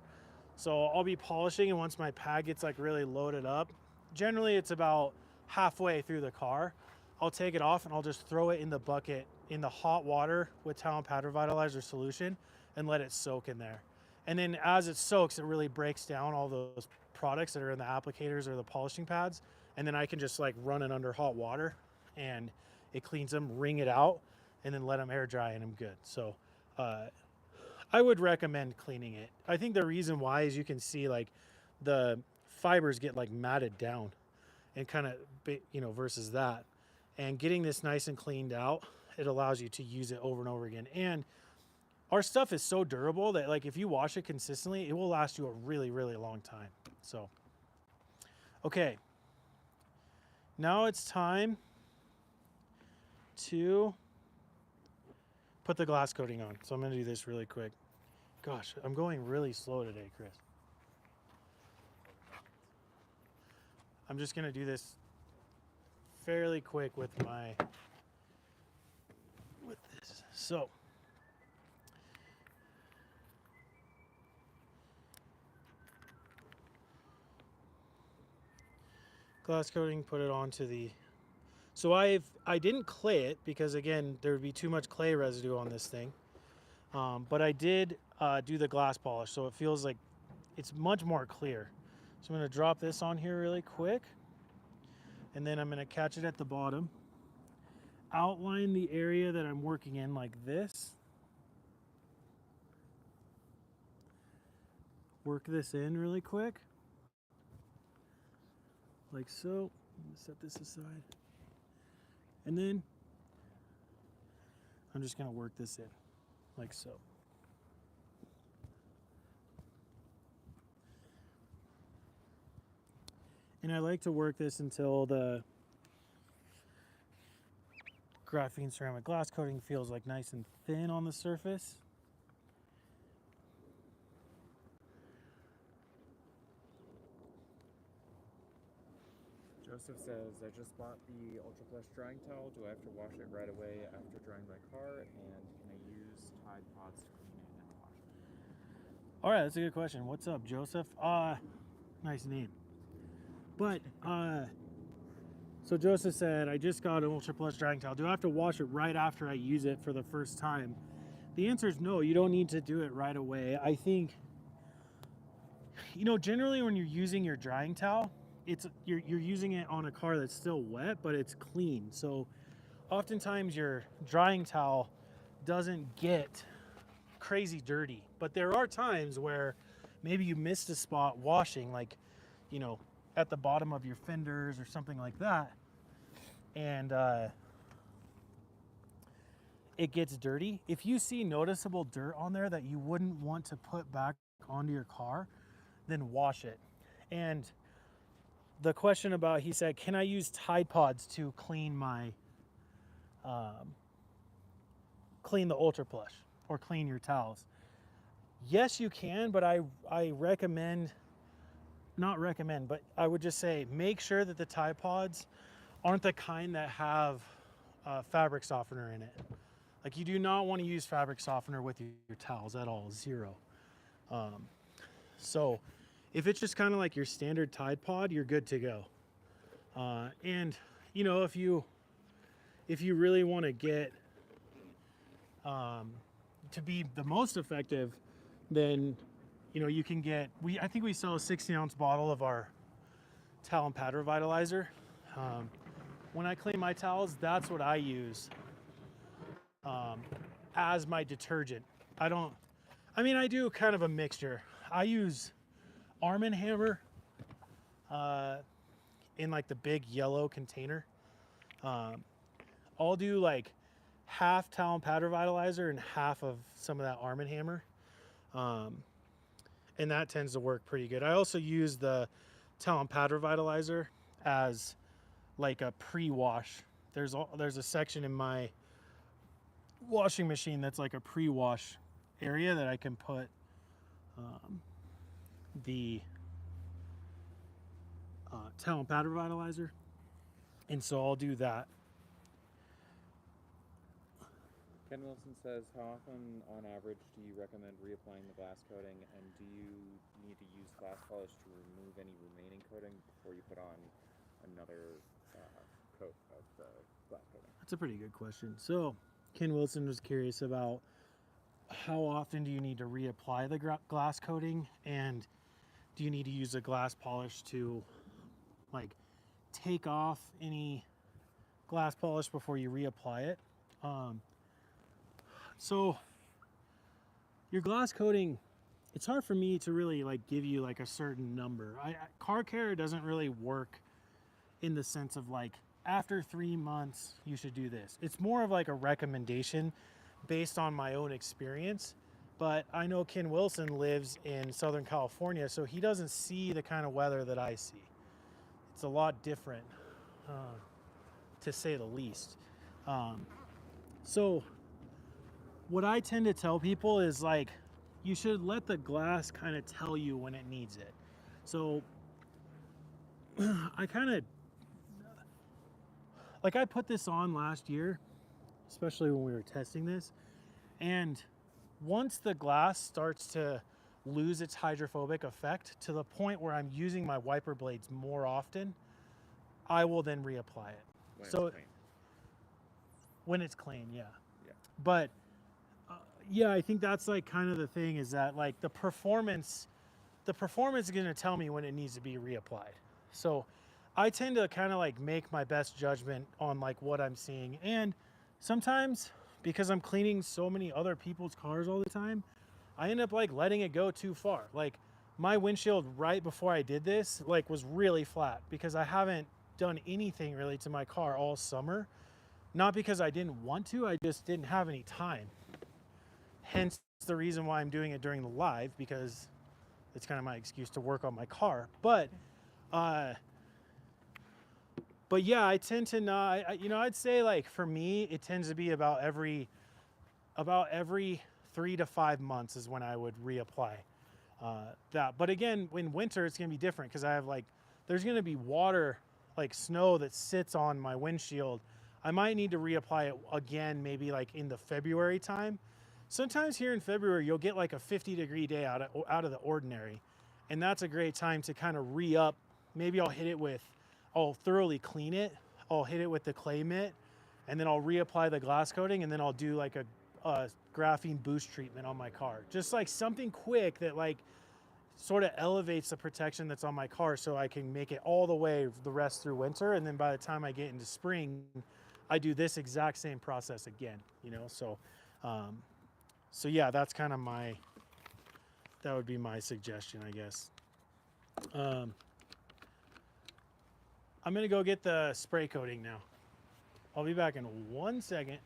So I'll be polishing, and once my pad gets like really loaded up, generally it's about halfway through the car, I'll take it off and I'll just throw it in the bucket in the hot water with Towel and Pad Revitalizer solution and let it soak in there. And then as it soaks, it really breaks down all those products that are in the applicators or the polishing pads. And then I can just like run it under hot water and it cleans them, wring it out, and then let them air dry, and I'm good. So I would recommend cleaning it. I think the reason why is you can see like the fibers get like matted down and kind of, you know, versus that. And getting this nice and cleaned out, it allows you to use it over and over again. And our stuff is so durable that like if you wash it consistently, it will last you a really, really long time. So, okay. Now it's time to put the glass coating on. So I'm going to do this really quick. Gosh, I'm going really slow today, Chris. I'm just going to do this fairly quick with this. So glass coating, put it onto the, so I didn't clay it because again there would be too much clay residue on this thing, but I did do the glass polish, so it feels like it's much more clear. So I'm going to drop this on here really quick, and then I'm going to catch it at the bottom, outline the area that I'm working in like this, work this in really quick like so. Set this aside, and then I'm just going to work this in like so. And I like to work this until the graphene ceramic glass coating feels like nice and thin on the surface. Joseph says, I just bought the Ultra Plus drying towel. Do I have to wash it right away after drying my car? And can I use Tide Pods to clean it and wash it? All right, that's a good question. What's up, Joseph? Nice name. But, so Joseph said, I just got an Ultra Plus drying towel. Do I have to wash it right after I use it for the first time? The answer is no, you don't need to do it right away. I think, you know, generally when you're using your drying towel, you're using it on a car that's still wet, but it's clean. So oftentimes your drying towel doesn't get crazy dirty. But there are times where maybe you missed a spot washing, like, you know, at the bottom of your fenders or something like that, and it gets dirty. If you see noticeable dirt on there that you wouldn't want to put back onto your car, then wash it. And the question about, he said, can I use Tide Pods to clean my clean the Ultra Plush or clean your towels? Yes, you can, but I recommend, not recommend, but I would just say make sure that the Tide Pods aren't the kind that have fabric softener in it. Like, you do not want to use fabric softener with your towels at all, zero. So if it's just kind of like your standard Tide Pod, you're good to go. And you know, if you really want to get to be the most effective, then you know, you can get, I think we sell a 60-ounce bottle of our towel and pad revitalizer. When I clean my towels, that's what I use as my detergent. I do kind of a mixture. I use Arm & Hammer in like the big yellow container. I'll do like half towel and pad revitalizer and half of some of that Arm & Hammer. And that tends to work pretty good. I also use the towel and pad revitalizer as like a pre-wash. There's a section in my washing machine that's like a pre-wash area that I can put the towel and pad revitalizer, and so I'll do that. Ken Wilson says, how often on average do you recommend reapplying the glass coating, and do you need to use glass polish to remove any remaining coating before you put on another coat of the glass coating? That's a pretty good question. So Ken Wilson was curious about how often do you need to reapply the glass coating, and do you need to use a glass polish to like take off any glass polish before you reapply it. So your glass coating, it's hard for me to really like give you like a certain number. Car care doesn't really work in the sense of like, after 3 months you should do this. It's more of like a recommendation based on my own experience. But I know Ken Wilson lives in Southern California, so he doesn't see the kind of weather that I see. It's a lot different, to say the least. So what I tend to tell people is like, you should let the glass kind of tell you when it needs it. So I put this on last year, especially when we were testing this, and once the glass starts to lose its hydrophobic effect to the point where I'm using my wiper blades more often, I will then reapply it. When it's clean, yeah. But yeah, I think that's like kind of the thing, is that like the performance is going to tell me when it needs to be reapplied. So I tend to kind of like make my best judgment on like what I'm seeing. And sometimes, because I'm cleaning so many other people's cars all the time, I end up like letting it go too far. Like my windshield right before I did this like was really flat because I haven't done anything really to my car all summer. Not because I didn't want to, I just didn't have any time. Hence the reason why I'm doing it during the live, because it's kind of my excuse to work on my car. But But yeah, I tend to not, you know, I'd say like for me, it tends to be about every 3 to 5 months is when I would reapply that. But again, in winter, it's going to be different because I have like, there's going to be water, like snow that sits on my windshield. I might need to reapply it again, maybe like in the February time. Sometimes here in February, you'll get like a 50-degree day out of the ordinary. And that's a great time to kind of re-up. Maybe I'll thoroughly clean it. I'll hit it with the clay mitt, and then I'll reapply the glass coating, and then I'll do like a graphene boost treatment on my car. Just like something quick that like sort of elevates the protection that's on my car so I can make it all the way the rest through winter. And then by the time I get into spring, I do this exact same process again, you know? So yeah, that's kind of that would be my suggestion, I guess. I'm gonna go get the spray coating now. I'll be back in 1 second.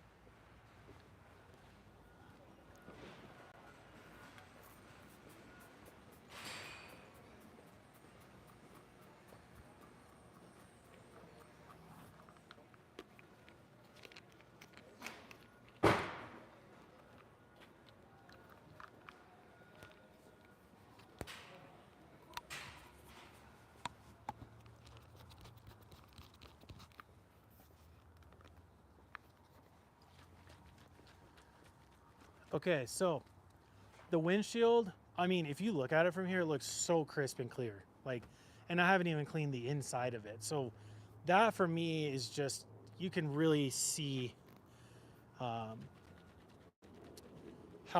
Okay, so the windshield, I mean, if you look at it from here, it looks so crisp and clear. Like, and I haven't even cleaned the inside of it. So that for me is just, you can really see how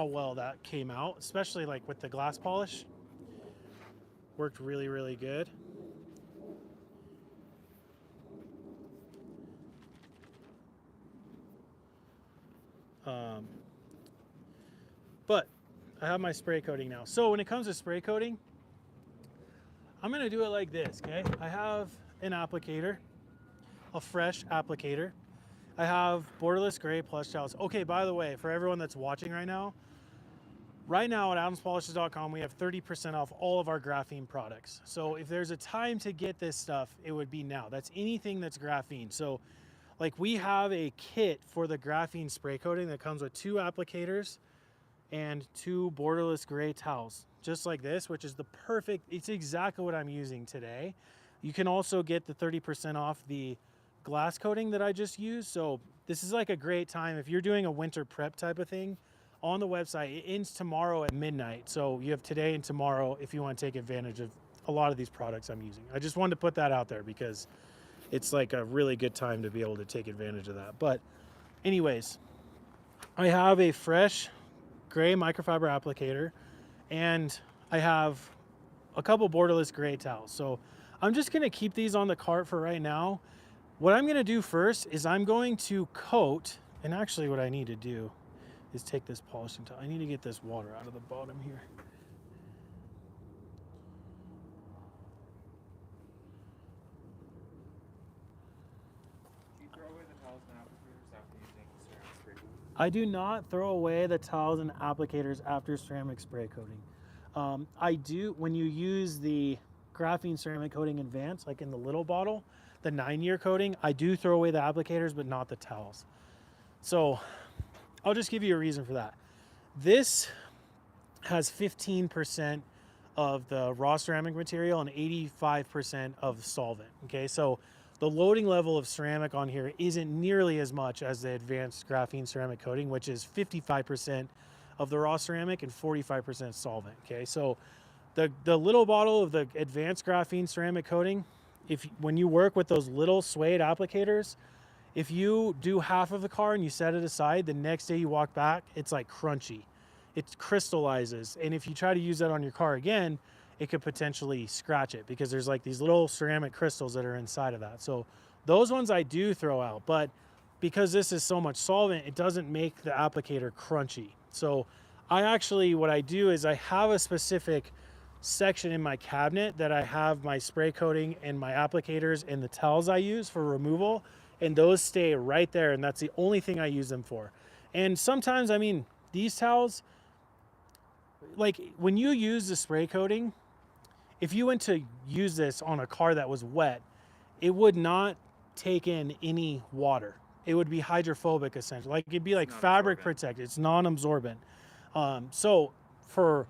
well that came out, especially like with the glass polish. Worked really, really good. But I have my spray coating now. So when it comes to spray coating, I'm gonna do it like this, okay? I have an applicator, a fresh applicator. I have borderless gray plush towels. Okay, by the way, for everyone that's watching right now at adamspolishes.com, we have 30% off all of our graphene products. So if there's a time to get this stuff, it would be now. That's anything that's graphene. So like we have a kit for the graphene spray coating that comes with 2 applicators and 2 borderless gray towels, just like this, which is it's exactly what I'm using today. You can also get the 30% off the glass coating that I just used. So this is like a great time if you're doing a winter prep type of thing. On the website, it ends tomorrow at midnight. So you have today and tomorrow if you want to take advantage of a lot of these products I'm using. I just wanted to put that out there because it's like a really good time to be able to take advantage of that. But anyways, I have a fresh gray microfiber applicator and I have a couple borderless gray towels. So I'm just gonna keep these on the cart for right now. What I'm gonna do first is I'm going to coat, and actually what I need to do is take this polishing towel. I need to get this water out of the bottom here. Do you throw away the towels and applicators after using ceramic spray coating? I do not throw away the towels and applicators after ceramic spray coating. I do, when you use the graphene ceramic coating advanced, like in the little bottle, the 9-year coating, I do throw away the applicators, but not the towels. So I'll just give you a reason for that. This has 15% of the raw ceramic material and 85% of solvent. Okay, so the loading level of ceramic on here isn't nearly as much as the advanced graphene ceramic coating, which is 55% of the raw ceramic and 45% solvent. Okay, so the little bottle of the advanced graphene ceramic coating, when you work with those little suede applicators, if you do half of the car and you set it aside, the next day you walk back, it's like crunchy. It crystallizes. And if you try to use that on your car again, it could potentially scratch it because there's like these little ceramic crystals that are inside of that. So those ones I do throw out, but because this is so much solvent, it doesn't make the applicator crunchy. So what I do is I have a specific section in my cabinet that I have my spray coating and my applicators and the towels I use for removal, and those stay right there, and that's the only thing I use them for. And sometimes, I mean, these towels, like when you use the spray coating, if you went to use this on a car that was wet, it would not take in any water. It would be hydrophobic essentially. Like it'd be like It's fabric non-absorbent. protected. It's non-absorbent. So for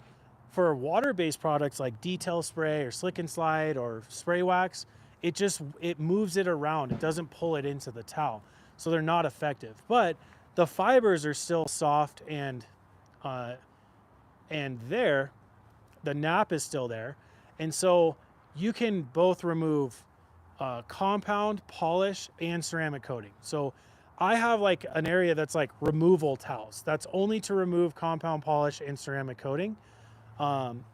water-based products like detail spray or slick and slide or spray wax, it moves it around. It doesn't pull it into the towel, so they're not effective. But the fibers are still soft and there, the nap is still there, and so you can both remove compound, polish, and ceramic coating. So I have like an area that's like removal towels. That's only to remove compound, polish, and ceramic coating. And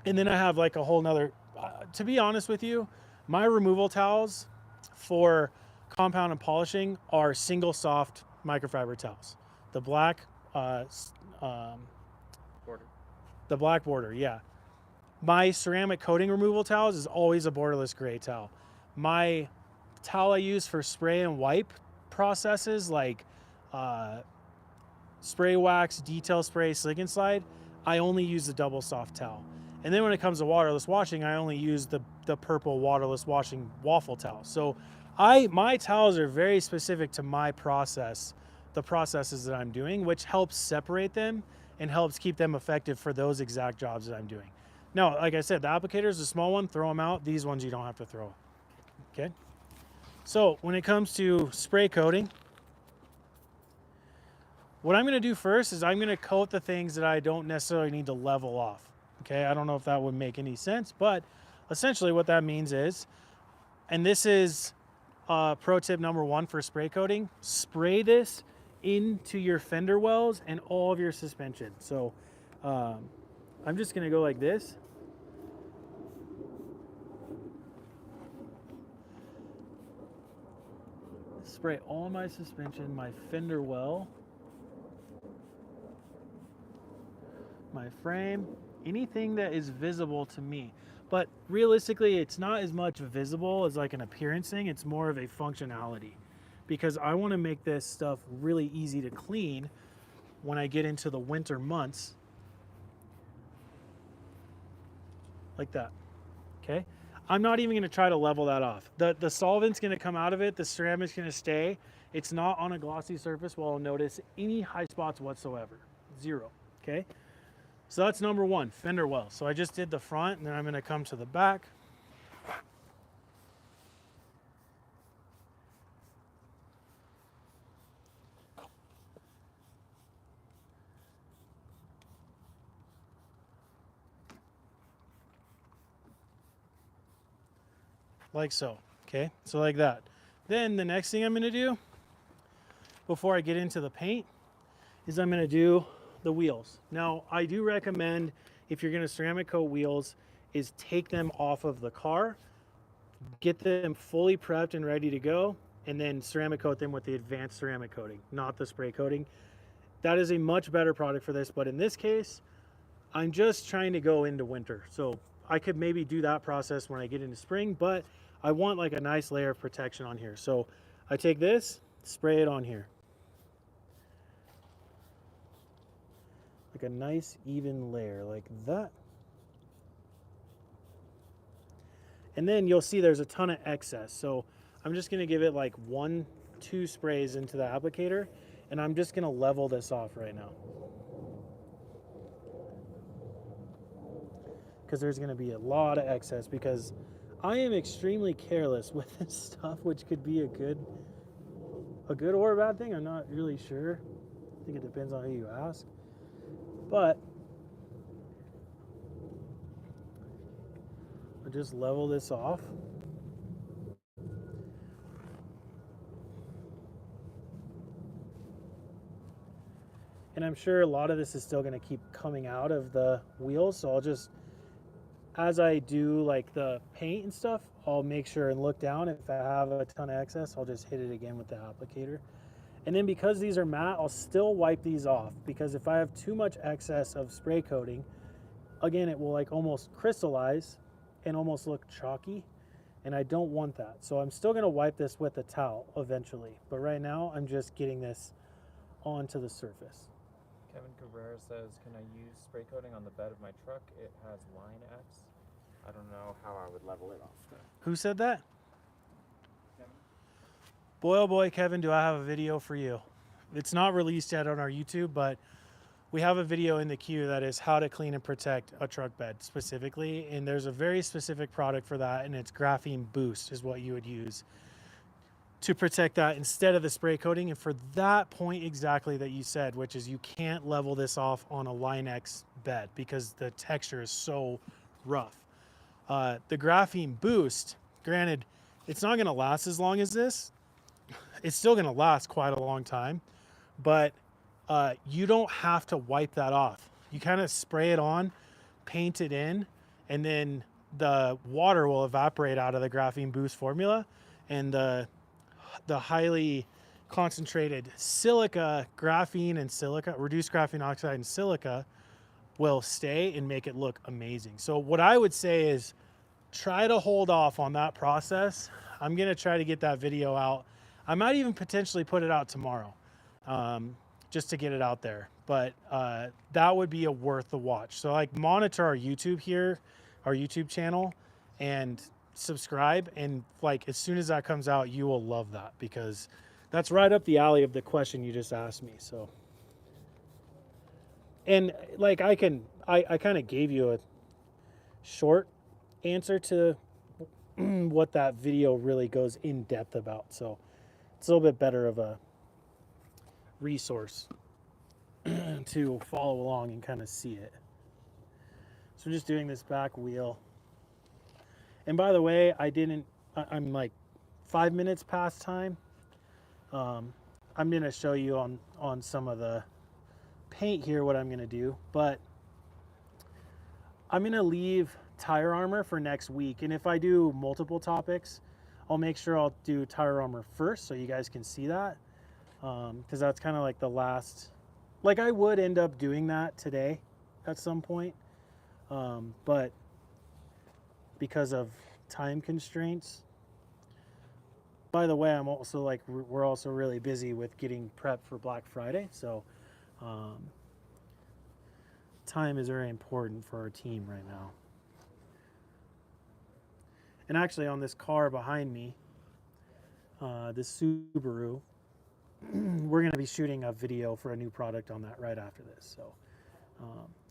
then I have like a whole nother, to be honest with you, my removal towels for compound and polishing are single soft microfiber towels. The black, Border. the black border, yeah. My ceramic coating removal towels is always a borderless gray towel. My towel I use for spray and wipe processes like spray wax, detail spray, slick and slide, I only use the double soft towel. And then when it comes to waterless washing, I only use the purple waterless washing waffle towel. So my towels are very specific to my process, the processes that I'm doing, which helps separate them and helps keep them effective for those exact jobs that I'm doing. Now, like I said, the applicator is a small one, throw them out. These ones you don't have to throw. Okay? So when it comes to spray coating, what I'm going to do first is I'm going to coat the things that I don't necessarily need to level off. Okay, I don't know if that would make any sense, but essentially what that means is, and this is pro tip number 1 for spray coating, spray this into your fender wells and all of your suspension. So I'm just going to go like this. Spray all my suspension, my fender well, my frame, anything that is visible to me. But realistically, it's not as much visible as like an appearance thing. It's more of a functionality, because I want to make this stuff really easy to clean when I get into the winter months. Like that. Okay. I'm not even going to try to level that off. The solvent's going to come out of it. The ceramic's going to stay. It's not on a glossy surface where I'll notice any high spots whatsoever. 0. Okay. So that's number 1, fender well. So I just did the front, and then I'm going to come to the back. Like so. Okay, so like that. Then the next thing I'm going to do before I get into the paint is I'm going to do the wheels. Now, I do recommend, if you're going to ceramic coat wheels, is take them off of the car, get them fully prepped and ready to go, and then ceramic coat them with the advanced ceramic coating, not the spray coating. That is a much better product for this, but in this case, I'm just trying to go into winter. So I could maybe do that process when I get into spring, but I want like a nice layer of protection on here. So I take this, spray it on here. Like a nice even layer like that. And then you'll see there's a ton of excess. So I'm just going to give it like 1-2 sprays into the applicator, and I'm just going to level this off right now. Because there's going to be a lot of excess, because I am extremely careless with this stuff, which could be a good or a bad thing. I'm not really sure. I think it depends on who you ask. But I'll just level this off. And I'm sure a lot of this is still going to keep coming out of the wheels, so I'll just, as I do like the paint and stuff, I'll make sure and look down. If I have a ton of excess, I'll just hit it again with the applicator. And then because these are matte, I'll still wipe these off, because if I have too much excess of spray coating, again, it will like almost crystallize and almost look chalky, and I don't want that. So I'm still gonna wipe this with a towel eventually, but right now I'm just getting this onto the surface. Kevin Cabrera says, can I use spray coating on the bed of my truck? It has line X. I don't know how I would level it off though. Who said that? Kevin? Boy, oh boy, Kevin, do I have a video for you. It's not released yet on our YouTube, but we have a video in the queue that is how to clean and protect a truck bed specifically. And there's a very specific product for that, and it's Graphene Boost is what you would use to protect that instead of the spray coating. And for that point exactly that you said, which is you can't level this off on a Line-X bed because the texture is so rough. The Graphene Boost, granted, it's not going to last as long as this. It's still going to last quite a long time, but you don't have to wipe that off. You kind of spray it on, paint it in, and then the water will evaporate out of the Graphene Boost formula, and the highly concentrated silica, graphene and silica, reduced graphene oxide and silica will stay and make it look amazing. So what I would say is try to hold off on that process. I'm going to try to get that video out. I might even potentially put it out tomorrow, just to get it out there. But that would be a worth the watch. So like monitor our YouTube here, our YouTube channel, and subscribe. And like as soon as that comes out, you will love that because that's right up the alley of the question you just asked me. So, and like I kind of gave you a short answer to what that video really goes in depth about. So it's a little bit better of a resource to follow along and kind of see it. So just doing this back wheel. And by the way, I'm like 5 minutes past time. I'm going to show you on some of the paint here what I'm going to do, but I'm going to leave tire armor for next week. And if I do multiple topics, I'll make sure I'll do tire armor first so you guys can see that. Because that's kind of like the last, like I would end up doing that today at some point. But because of time constraints, by the way, I'm also like, we're also really busy with getting prep for Black Friday. So, time is very important for our team right now. And actually on this car behind me, this Subaru, we're going to be shooting a video for a new product on that right after this. So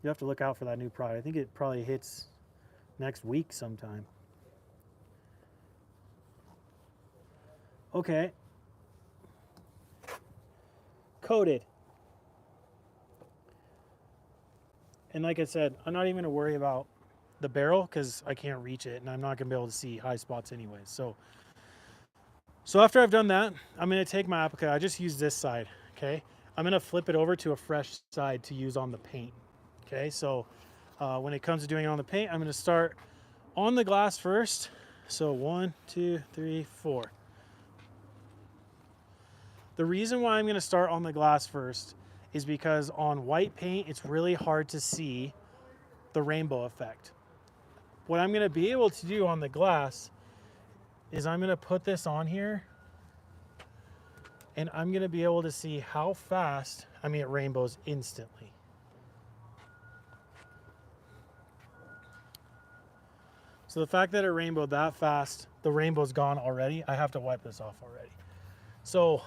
you have to look out for that new product. I think it probably hits next week sometime. Okay. Coated. And like I said, I'm not even going to worry about the barrel because I can't reach it and I'm not going to be able to see high spots anyways. So after I've done that, I'm going to take my applicator. I just use this side, okay? I'm going to flip it over to a fresh side to use on the paint, okay? So when it comes to doing it on the paint, I'm going to start on the glass first. So 1, 2, 3, 4. The reason why I'm going to start on the glass first is because on white paint, it's really hard to see the rainbow effect. What I'm going to be able to do on the glass is I'm going to put this on here and I'm going to be able to see how fast, it rainbows instantly. So the fact that it rainbowed that fast, the rainbow's gone already. I have to wipe this off already. So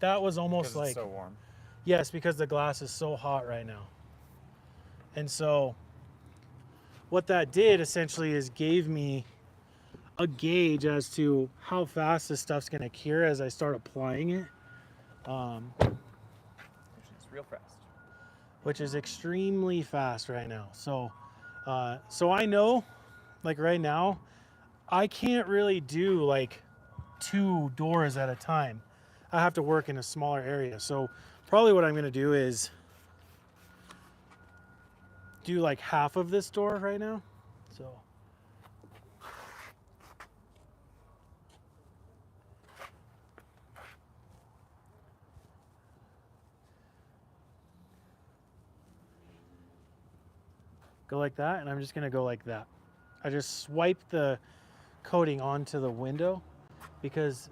that was almost like, it's so warm. Yes, because the glass is so hot right now. And so what that did essentially is gave me a gauge as to how fast this stuff's going to cure as I start applying it. Which is real fast. Which is extremely fast right now. So I know, like right now, I can't really do like 2 doors at a time. I have to work in a smaller area. So probably what I'm going to do is do like half of this door right now. So go like that, and I'm just going to go like that. I just swipe the coating onto the window because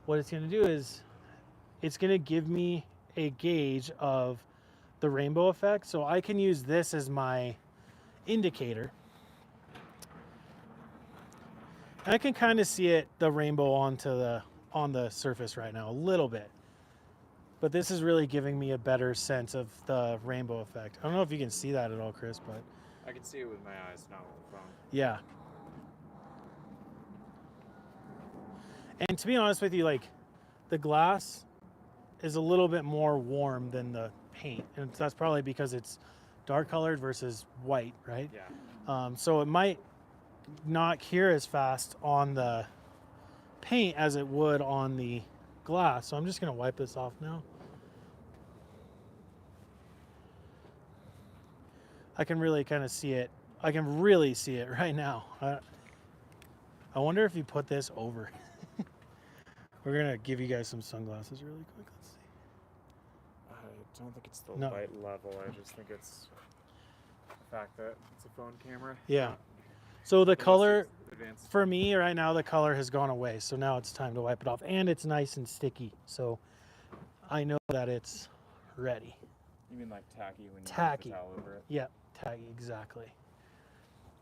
what it's going to do is it's going to give me a gauge of the rainbow effect. So I can use this as my indicator. I can kind of see it, the rainbow onto on the surface right now, a little bit. But this is really giving me a better sense of the rainbow effect. I don't know if you can see that at all, Chris, but I can see it with my eyes, not with the phone. yeah. And to be honest with you, like the glass is a little bit more warm than the paint. And that's probably because it's dark colored versus white, right? Yeah. So it might not cure as fast on the paint as it would on the glass. So I'm just going to wipe this off now. I can really kind of see it. I can really see it right now. I wonder if you put this over. We're going to give you guys some sunglasses really quick. Let's see. I don't think it's the No. light level. I just think it's the fact that it's a phone camera. Yeah. So the color, Advanced. for me right now, the color has gone away. So now it's time to wipe it off. And it's nice and sticky. So I know that it's ready. You mean like tacky when you Tacky. put the towel over it? Yeah, tacky, exactly.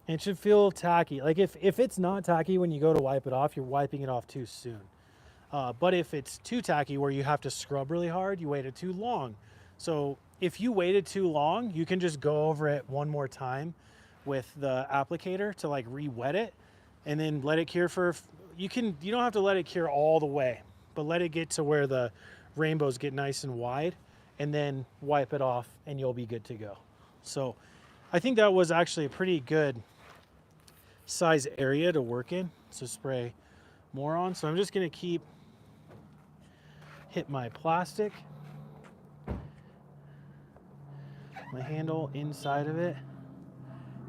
It should feel tacky. Like if it's not tacky when you go to wipe it off, you're wiping it off too soon. But if it's too tacky where you have to scrub really hard, you waited too long. So if you waited too long, you can just go over it one more time with the applicator to like re-wet it and then let it cure for, you don't have to let it cure all the way, but let it get to where the rainbows get nice and wide and then wipe it off and you'll be good to go. So I think that was actually a pretty good size area to work in. So spray more on. So I'm just going to hit my plastic, my handle inside of it,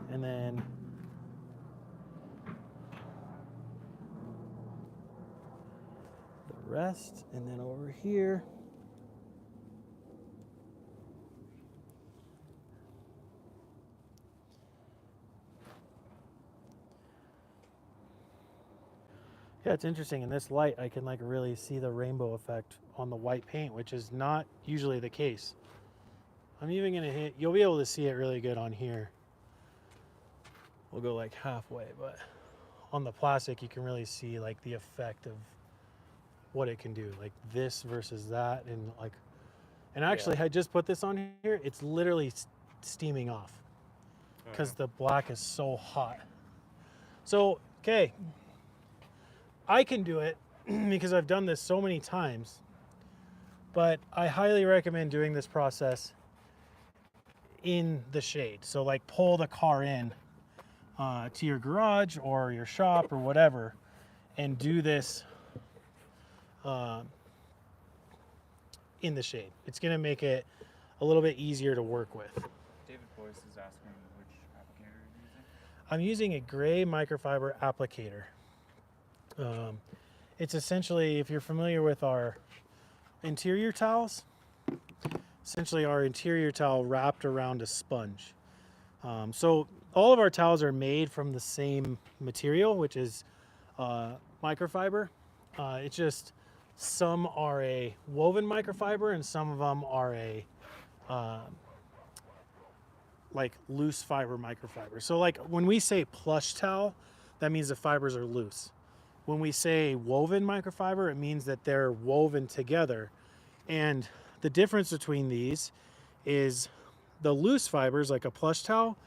and then the rest, and then over here. Yeah, it's interesting. In this light, I can like really see the rainbow effect on the white paint, which is not usually the case. I'm even gonna hit, you'll be able to see it really good on here. We'll go like halfway, but on the plastic, you can really see like the effect of what it can do. Like this versus that, and actually I just put this on here, it's literally steaming off because the black is so hot. So, okay. I can do it because I've done this so many times, but I highly recommend doing this process in the shade. So like pull the car in to your garage or your shop or whatever and do this in the shade. It's going to make it a little bit easier to work with. David Boyce is asking which applicator you're using. I'm using a gray microfiber applicator. It's essentially, if you're familiar with our interior towels, essentially our interior towel wrapped around a sponge. So all of our towels are made from the same material, which is microfiber. It's just some are a woven microfiber and some of them are a like loose fiber microfiber. So like when we say plush towel, that means the fibers are loose. When we say woven microfiber, it means that they're woven together. And the difference between these is the loose fibers, like a plush towel,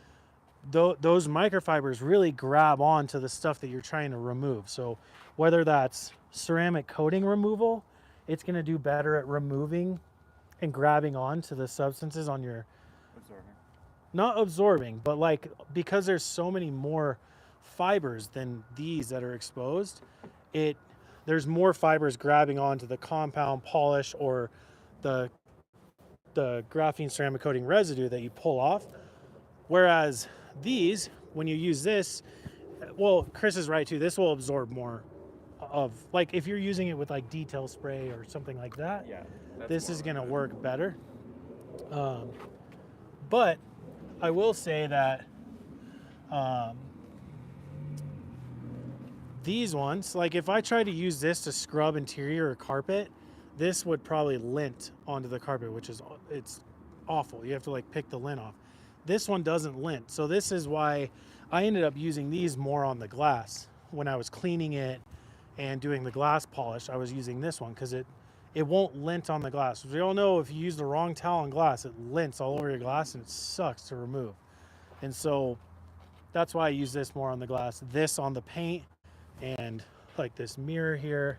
those microfibers really grab on to the stuff that you're trying to remove. So whether that's ceramic coating removal, it's going to do better at removing and grabbing on to the substances on your... Absorbing. Not absorbing, but like because there's so many more fibers than these that are exposed, there's more fibers grabbing onto the compound polish or the graphene ceramic coating residue that you pull off. Whereas these, when you use this, well, Chris is right too, this will absorb more of, like if you're using it with like detail spray or something like that, Yeah, this is going to work better. But I will say that these ones, like if I try to use this to scrub interior or carpet, this would probably lint onto the carpet, which is, it's awful. You have to like pick the lint off. This one doesn't lint. So this is why I ended up using these more on the glass when I was cleaning it and doing the glass polish, I was using this one because it won't lint on the glass. As we all know, if you use the wrong towel on glass, it lints all over your glass and it sucks to remove. And so that's why I use this more on the glass, this on the paint, and like this mirror here,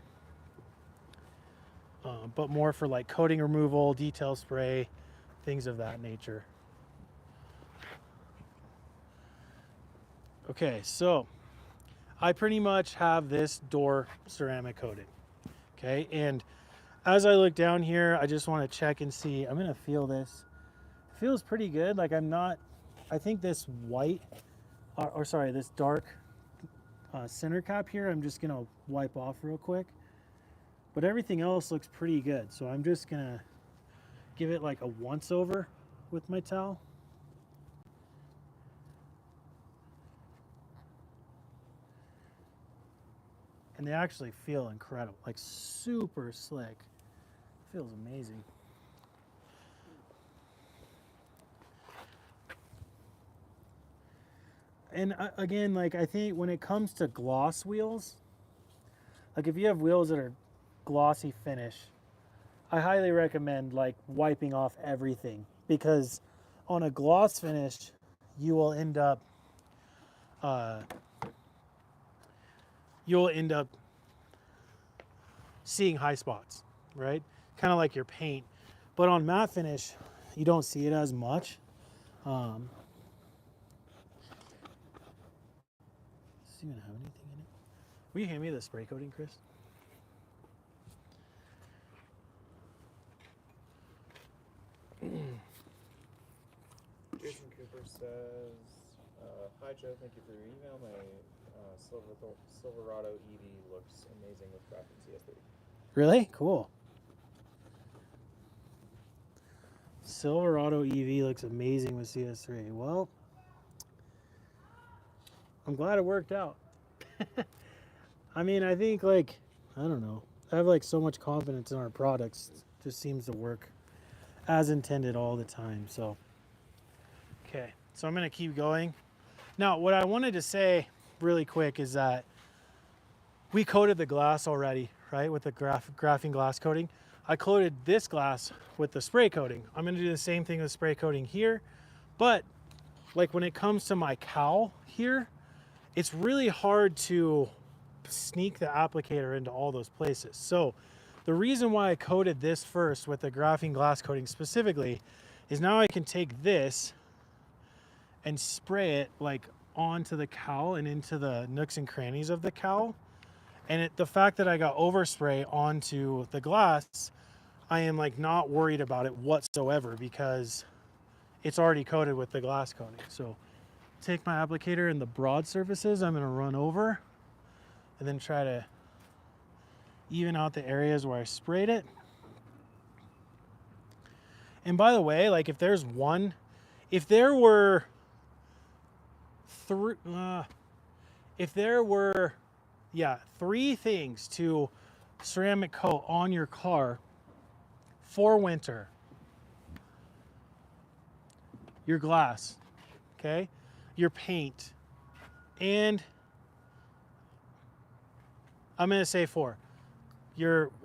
but more for like coating removal, detail spray, things of that nature. Okay, so I pretty much have this door ceramic coated. Okay, and as I look down here, I just want to check and see. I'm gonna feel this. It feels pretty good. Like I think this white, or sorry, this dark center cap here, I'm just gonna wipe off real quick. But everything else looks pretty good. So I'm just gonna give it like a once over with my towel. And they actually feel incredible, like super slick. Feels amazing. And again, like I think when it comes to gloss wheels, like if you have wheels that are glossy finish, I highly recommend like wiping off everything, because on a gloss finish, you will end up seeing high spots, right? Kind of like your paint. But on matte finish, you don't see it as much. Does this even have anything in it? Will you hand me the spray coating, Chris? Jason Cooper says, "Hi Joe, thank you for your email. My Silverado EV looks amazing with Graphene CS3." Really? Cool. Silverado EV looks amazing with CS3. Well, I'm glad it worked out. I mean, I think like, I don't know. I have like so much confidence in our products. It just seems to work as intended all the time. So, okay. So I'm going to keep going. Now, what I wanted to say really quick is that we coated the glass already, right? With the graphene glass coating. I coated this glass with the spray coating. I'm going to do the same thing with spray coating here. But like when it comes to my cowl here, it's really hard to sneak the applicator into all those places. So the reason why I coated this first with the graphene glass coating specifically is now I can take this and spray it like onto the cowl and into the nooks and crannies of the cowl. And the fact that I got overspray onto the glass, I am like not worried about it whatsoever because it's already coated with the glass coating. So take my applicator and the broad surfaces, I'm gonna run over and then try to even out the areas where I sprayed it. And by the way, like if there were three things to ceramic coat on your car for winter: your glass, okay, your paint, and I'm gonna say four.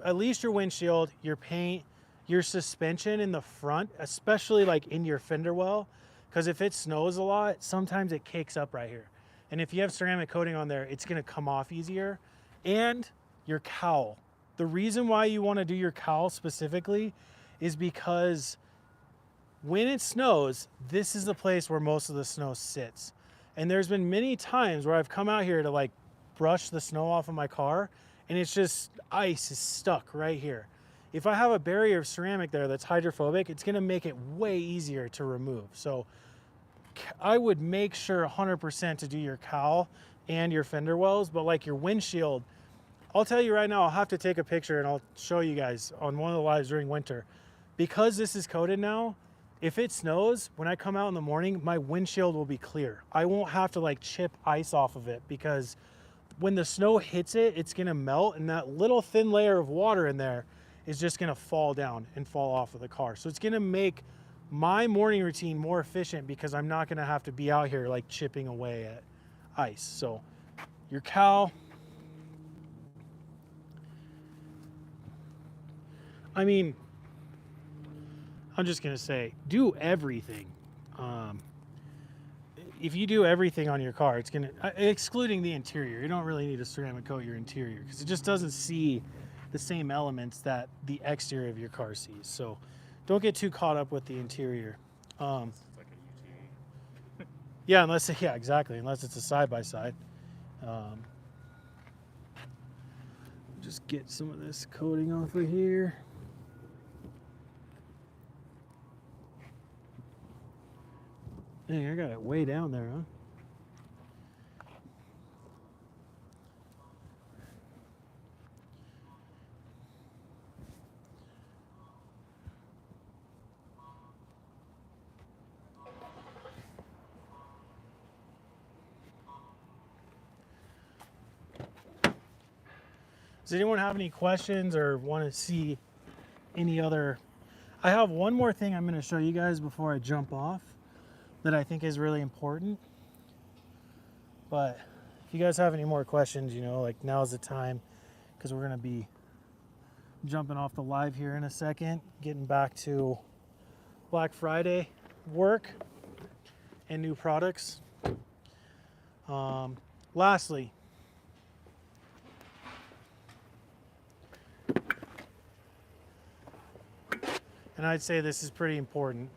At least your windshield, your paint, your suspension in the front, especially like in your fender well, because if it snows a lot, sometimes it cakes up right here. And if you have ceramic coating on there, it's gonna come off easier. And your cowl. The reason why you wanna do your cowl specifically is because when it snows, this is the place where most of the snow sits. And there's been many times where I've come out here to like brush the snow off of my car, and it's just ice is stuck right here. If I have a barrier of ceramic there that's hydrophobic, it's gonna make it way easier to remove. So I would make sure 100% to do your cowl and your fender wells, but like your windshield, I'll tell you right now, I'll have to take a picture and I'll show you guys on one of the lives during winter. Because this is coated now, if it snows, when I come out in the morning, my windshield will be clear. I won't have to like chip ice off of it, because when the snow hits it, it's gonna melt, and that little thin layer of water in there is just gonna fall down and fall off of the car. So it's gonna make my morning routine more efficient because I'm not gonna have to be out here like chipping away at ice. So your cowl, I mean, I'm just gonna say, do everything. If you do everything on your car, it's gonna, excluding the interior, you don't really need to ceramic coat your interior because it just doesn't see the same elements that the exterior of your car sees. So don't get too caught up with the interior. It's like a UTA. Yeah, exactly, unless it's a side-by-side. Just get some of this coating off of here. Dang, I got it way down there, huh? Does anyone have any questions or want to see any other? I have one more thing I'm going to show you guys before I jump off that I think is really important. But if you guys have any more questions, like now's the time, because we're going to be jumping off the live here in a second, getting back to Black Friday work and new products. Lastly, and I'd say this is pretty important,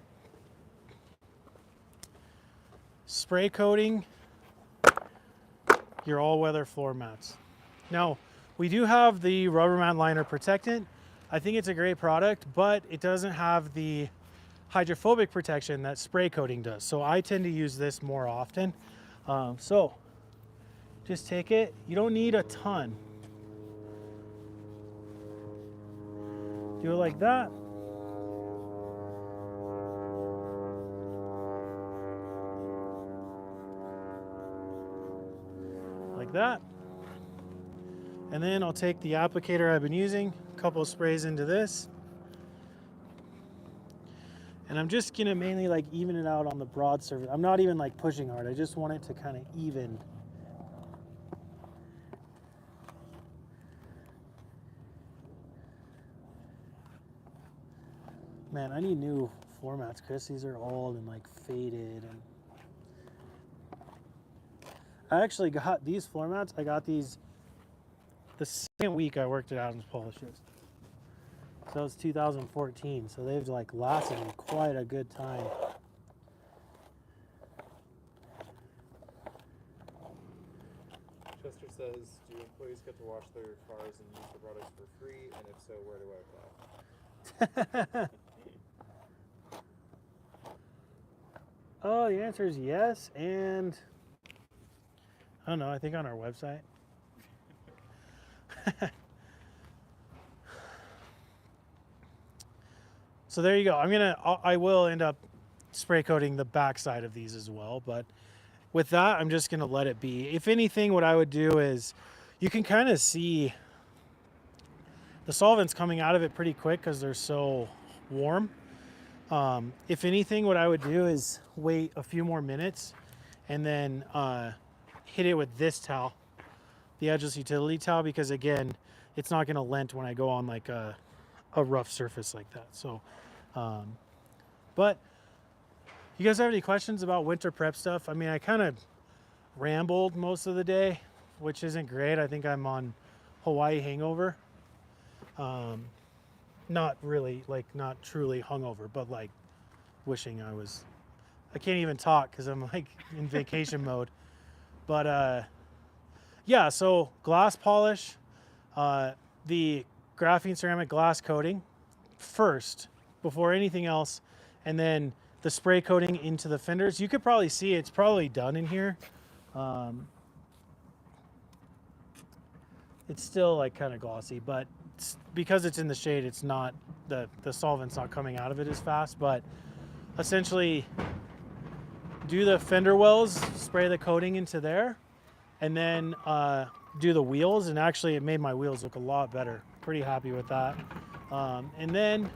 spray coating your all-weather floor mats. Now, we do have the rubber mat liner protectant. I think it's a great product, but it doesn't have the hydrophobic protection that spray coating does. So I tend to use this more often. So just take it. You don't need a ton. Do it like that. Like that. And then I'll take the applicator I've been using, a couple of sprays into this. And I'm just gonna mainly like even it out on the broad surface. I'm not even like pushing hard. I just want it to kind of even. Man, I need new floor mats, Chris. These are old and like faded. And I actually got these floor mats. I got these the second week I worked at Adams Polishes. So it was 2014. So they've like lasted me quite a good time. Chester says, do employees get to wash their cars and use the products for free? And if so, where do I apply? Oh, the answer is yes, and I don't know, I think on our website. So there you go. I will end up spray coating the back side of these as well, but with that, I'm just gonna let it be. If anything, what I would do is you can kind of see the solvents coming out of it pretty quick because they're so warm. If anything, what I would do is wait a few more minutes and then hit it with this towel, the edgeless utility towel, because again, it's not going to lent when I go on like a rough surface like that. So, but you guys have any questions about winter prep stuff? I mean, I kind of rambled most of the day, which isn't great. I think I'm on Hawaii hangover. Not really, like not truly hungover, but like wishing I can't even talk because I'm like in vacation mode. But yeah, so glass polish, the graphene ceramic glass coating first before anything else, and then the spray coating into the fenders. You could probably see it's probably done in here. It's still like kind of glossy, but because it's in the shade, it's not, the solvent's not coming out of it as fast. But essentially do the fender wells, spray the coating into there, and then do the wheels. And actually it made my wheels look a lot better. Pretty happy with that. And then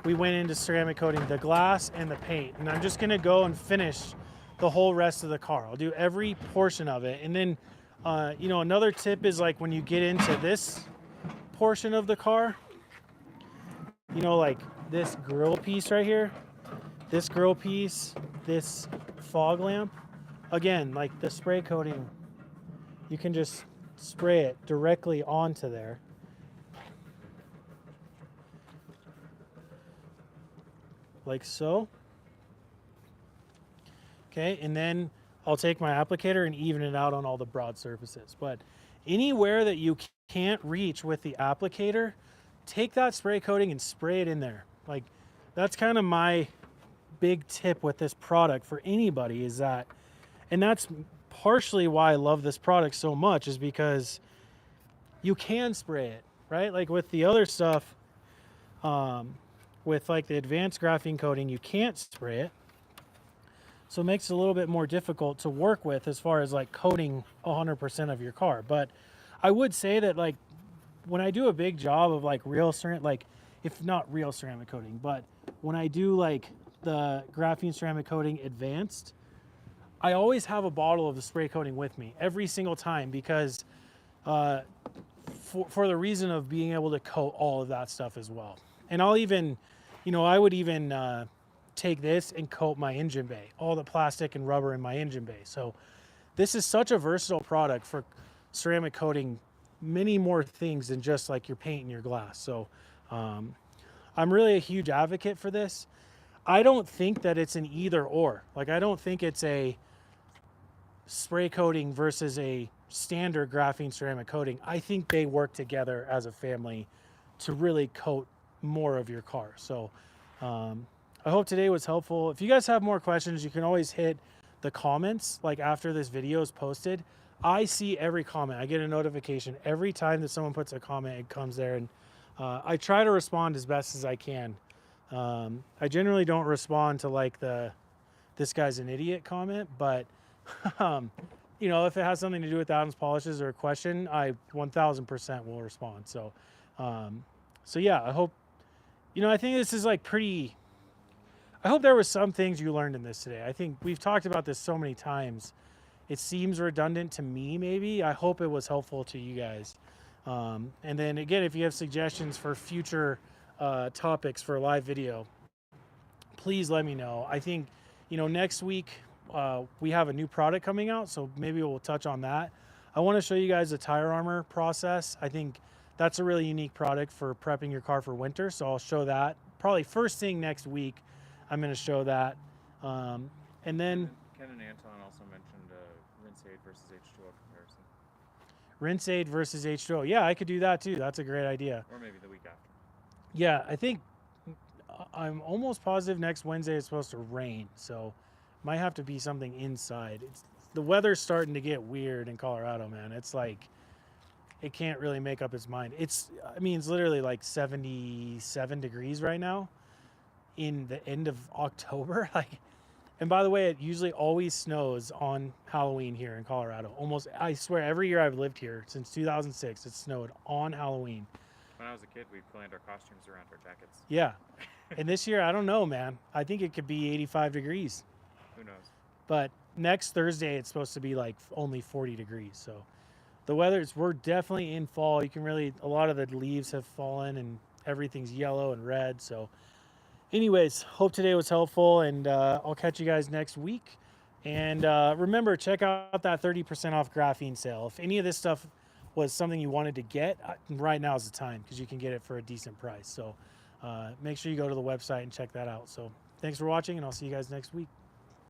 we went into ceramic coating the glass and the paint, and I'm just gonna go and finish the whole rest of the car. I'll do every portion of it. And then another tip is like when you get into this portion of the car, you know, like this grill piece right here, this grill piece, this fog lamp, again, like the spray coating, you can just spray it directly onto there. Like so. Okay, and then I'll take my applicator and even it out on all the broad surfaces. But anywhere that you can't reach with the applicator, take that spray coating and spray it in there. Like, that's kind of my big tip with this product for anybody, is that, and that's partially why I love this product so much, is because you can spray it, right? Like with the other stuff, with like the advanced graphene coating, you can't spray it. So it makes it a little bit more difficult to work with as far as like coating 100% of your car. But I would say that, like, when I do a big job of like real ceramic, like, if not real ceramic coating, but when I do like the graphene ceramic coating advanced, I always have a bottle of the spray coating with me every single time, because for the reason of being able to coat all of that stuff as well. And I'll even, you know, I would even take this and coat my engine bay, all the plastic and rubber in my engine bay. So this is such a versatile product for ceramic coating many more things than just like your paint and your glass. So I'm really a huge advocate for this. I don't think that it's an either or. Like, I don't think it's a spray coating versus a standard graphene ceramic coating. I think they work together as a family to really coat more of your car. So I hope today was helpful. If you guys have more questions, you can always hit the comments, like after this video is posted. I see every comment. I get a notification every time that someone puts a comment. It comes there, and I try to respond as best as I can. I generally don't respond to like the "this guy's an idiot" comment, but you know, if it has something to do with Adams polishes or a question, I 1000% will respond. So so yeah, I hope, you know, I think this is like pretty, I hope there was some things you learned in this today. I think we've talked about this so many times. It seems redundant to me, maybe. I hope it was helpful to you guys. And then again, if you have suggestions for future topics for a live video, please let me know. I think, you know, next week we have a new product coming out, so maybe we'll touch on that. I want to show you guys the tire armor process. I think that's a really unique product for prepping your car for winter, so I'll show that probably first thing next week. I'm going to show that. And then Ken and Anton also mentioned rinse aid versus H2O comparison. rinse aid versus H2O. Yeah, I could do that too. That's a great idea. Or maybe the week after. Yeah, I think I'm almost positive next Wednesday is supposed to rain, so might have to be something inside. The weather's starting to get weird in Colorado, man. It's like it can't really make up its mind. I mean, it's literally like 77 degrees right now in the end of October. Like, and by the way, it usually always snows on Halloween here in Colorado. Almost, I swear, every year I've lived here since 2006, it snowed on Halloween. When I was a kid, we planned our costumes around our jackets. Yeah. And this year, I don't know, man. I think it could be 85 degrees. Who knows? But next Thursday, it's supposed to be like only 40 degrees. So the we're definitely in fall. You can really, a lot of the leaves have fallen and everything's yellow and red. So anyways, hope today was helpful, and I'll catch you guys next week. And remember, check out that 30% off graphene sale. If any of this stuff was something you wanted to get, right now is the time, because you can get it for a decent price. So make sure you go to the website and check that out. So thanks for watching, and I'll see you guys next week.